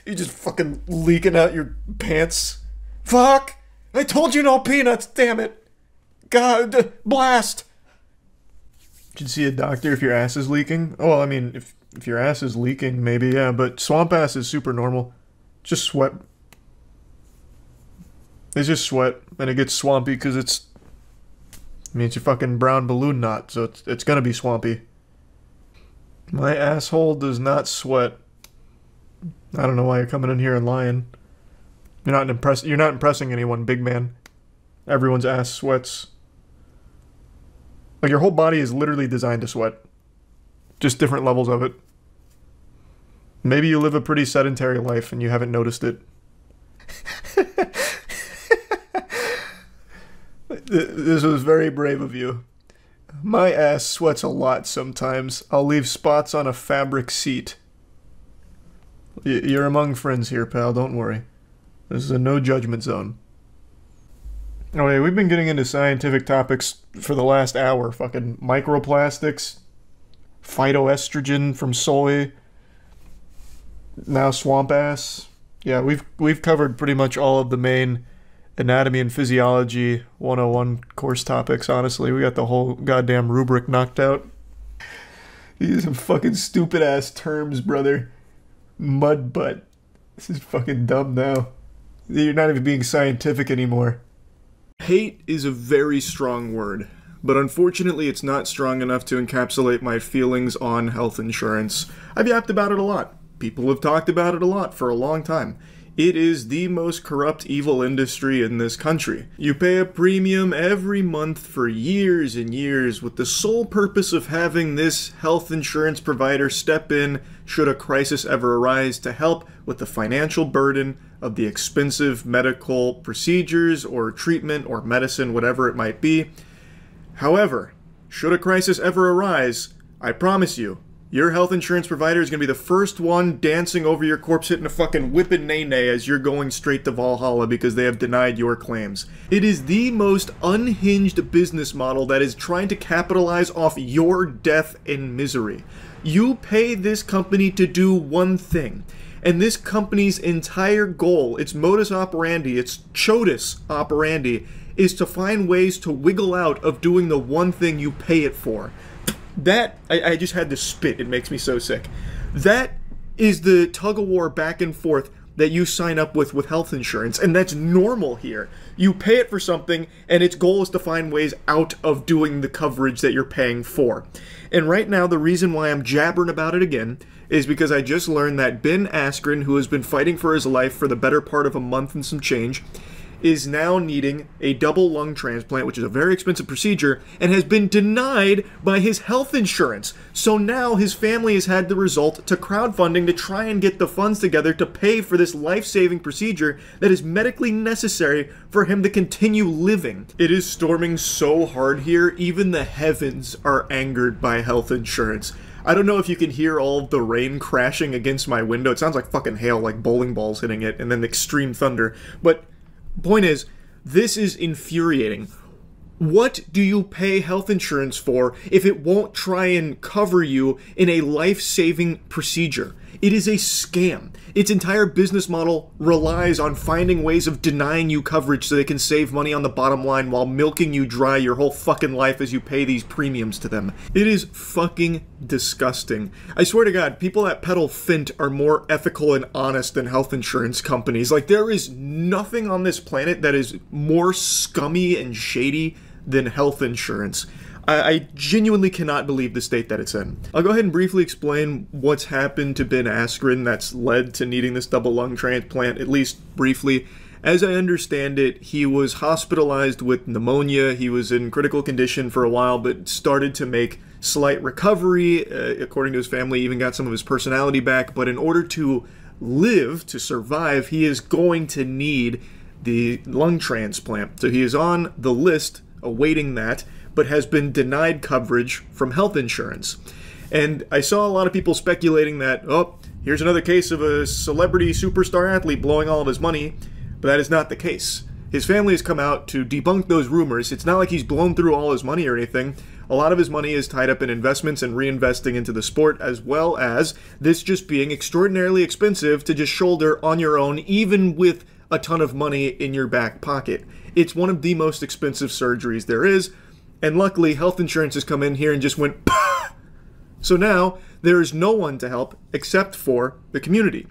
You just fucking leaking out your pants. Fuck! I told you no peanuts, damn it! God, blast! You should see a doctor if your ass is leaking. Oh, well, I mean, if your ass is leaking, maybe, yeah, but swamp ass is super normal. Just sweat. It's just sweat, and it gets swampy because it's... I mean, it's your fucking brown balloon knot, so it's gonna be swampy. My asshole does not sweat. I don't know why you're coming in here and lying. You're not impressing anyone, big man. Everyone's ass sweats. Like, your whole body is literally designed to sweat. Just different levels of it. Maybe you live a pretty sedentary life and you haven't noticed it. This was very brave of you. My ass sweats a lot sometimes. I'll leave spots on a fabric seat. You're among friends here, pal. Don't worry. This is a no judgment zone. Oh, yeah, we've been getting into scientific topics for the last hour. Fucking microplastics, phytoestrogen from soy, now swamp ass. Yeah, we've covered pretty much all of the main anatomy and physiology 101 course topics, honestly. We got the whole goddamn rubric knocked out. These are some fucking stupid ass terms, brother. Mud butt. This is fucking dumb now. You're not even being scientific anymore. Hate is a very strong word, but unfortunately it's not strong enough to encapsulate my feelings on health insurance. I've yapped about it a lot. People have talked about it a lot for a long time. It is the most corrupt, evil industry in this country. You pay a premium every month for years and years with the sole purpose of having this health insurance provider step in should a crisis ever arise to help with the financial burden of the expensive medical procedures or treatment or medicine, whatever it might be. However, should a crisis ever arise, I promise you, your health insurance provider is going to be the first one dancing over your corpse hitting a fucking whippin' nay-nay as you're going straight to Valhalla because they have denied your claims. It is the most unhinged business model that is trying to capitalize off your death and misery. You pay this company to do one thing, and this company's entire goal, its modus operandi, its chodus operandi, is to find ways to wiggle out of doing the one thing you pay it for. That, I just had to spit, it makes me so sick. That is the tug-of-war back and forth that you sign up with health insurance, and that's normal here. You pay it for something, and its goal is to find ways out of doing the coverage that you're paying for. And right now, the reason why I'm jabbering about it again is because I just learned that Ben Askren, who has been fighting for his life for the better part of a month and some change, is now needing a double lung transplant, which is a very expensive procedure, and has been denied by his health insurance. So now his family has had to resort to crowdfunding to try and get the funds together to pay for this life-saving procedure that is medically necessary for him to continue living. It is storming so hard here, even the heavens are angered by health insurance. I don't know if you can hear all of the rain crashing against my window. It sounds like fucking hail, like bowling balls hitting it, and then extreme thunder. But point is, this is infuriating. What do you pay health insurance for if it won't try and cover you in a life-saving procedure? It is a scam. Its entire business model relies on finding ways of denying you coverage so they can save money on the bottom line while milking you dry your whole fucking life as you pay these premiums to them. It is fucking disgusting. I swear to God, people that peddle Fint are more ethical and honest than health insurance companies. Like, there is nothing on this planet that is more scummy and shady than health insurance. I genuinely cannot believe the state that it's in. I'll go ahead and briefly explain what's happened to Ben Askren that's led to needing this double lung transplant, at least briefly. As I understand it, he was hospitalized with pneumonia. He was in critical condition for a while, but started to make slight recovery. According to his family, even got some of his personality back. But in order to live, to survive, he is going to need the lung transplant. So he is on the list awaiting that, but has been denied coverage from health insurance. And I saw a lot of people speculating that, oh, here's another case of a celebrity superstar athlete blowing all of his money, but that is not the case. His family has come out to debunk those rumors. It's not like he's blown through all his money or anything. A lot of his money is tied up in investments and reinvesting into the sport, as well as this just being extraordinarily expensive to just shoulder on your own, even with a ton of money in your back pocket. It's one of the most expensive surgeries there is, and luckily health insurance has come in here and just went Pah! So now there is no one to help except for the community.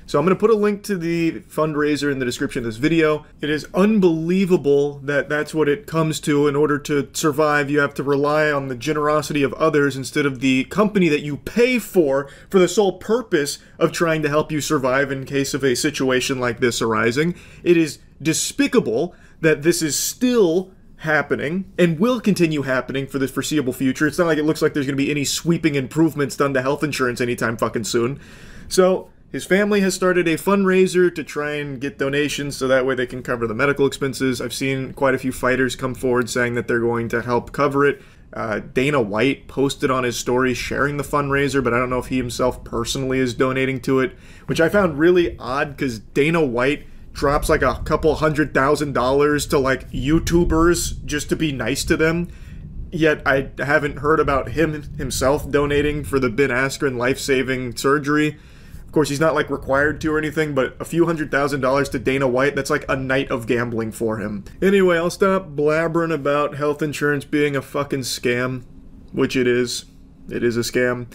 So I'm going to put a link to the fundraiser in the description of this video. It is unbelievable that that's what it comes to. In order to survive, you have to rely on the generosity of others instead of the company that you pay for the sole purpose of trying to help you survive in case of a situation like this arising. It is despicable that this is still happening and will continue happening for the foreseeable future. It's not like it looks like there's going to be any sweeping improvements done to health insurance anytime fucking soon. So his family has started a fundraiser to try and get donations so that way they can cover the medical expenses. I've seen quite a few fighters come forward saying that they're going to help cover it. Dana White posted on his story sharing the fundraiser, but I don't know if he himself personally is donating to it, which I found really odd because Dana White drops like a couple $100,000 to like YouTubers just to be nice to them. Yet I haven't heard about him himself donating for the Ben Askren life-saving surgery. Of course, he's not like required to or anything, but a few $100,000 to Dana White, that's like a night of gambling for him. Anyway, I'll stop blabbering about health insurance being a fucking scam, which it is. It is a scam.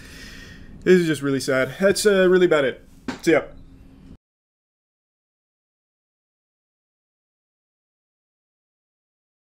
This is just really sad. That's really about it. See ya.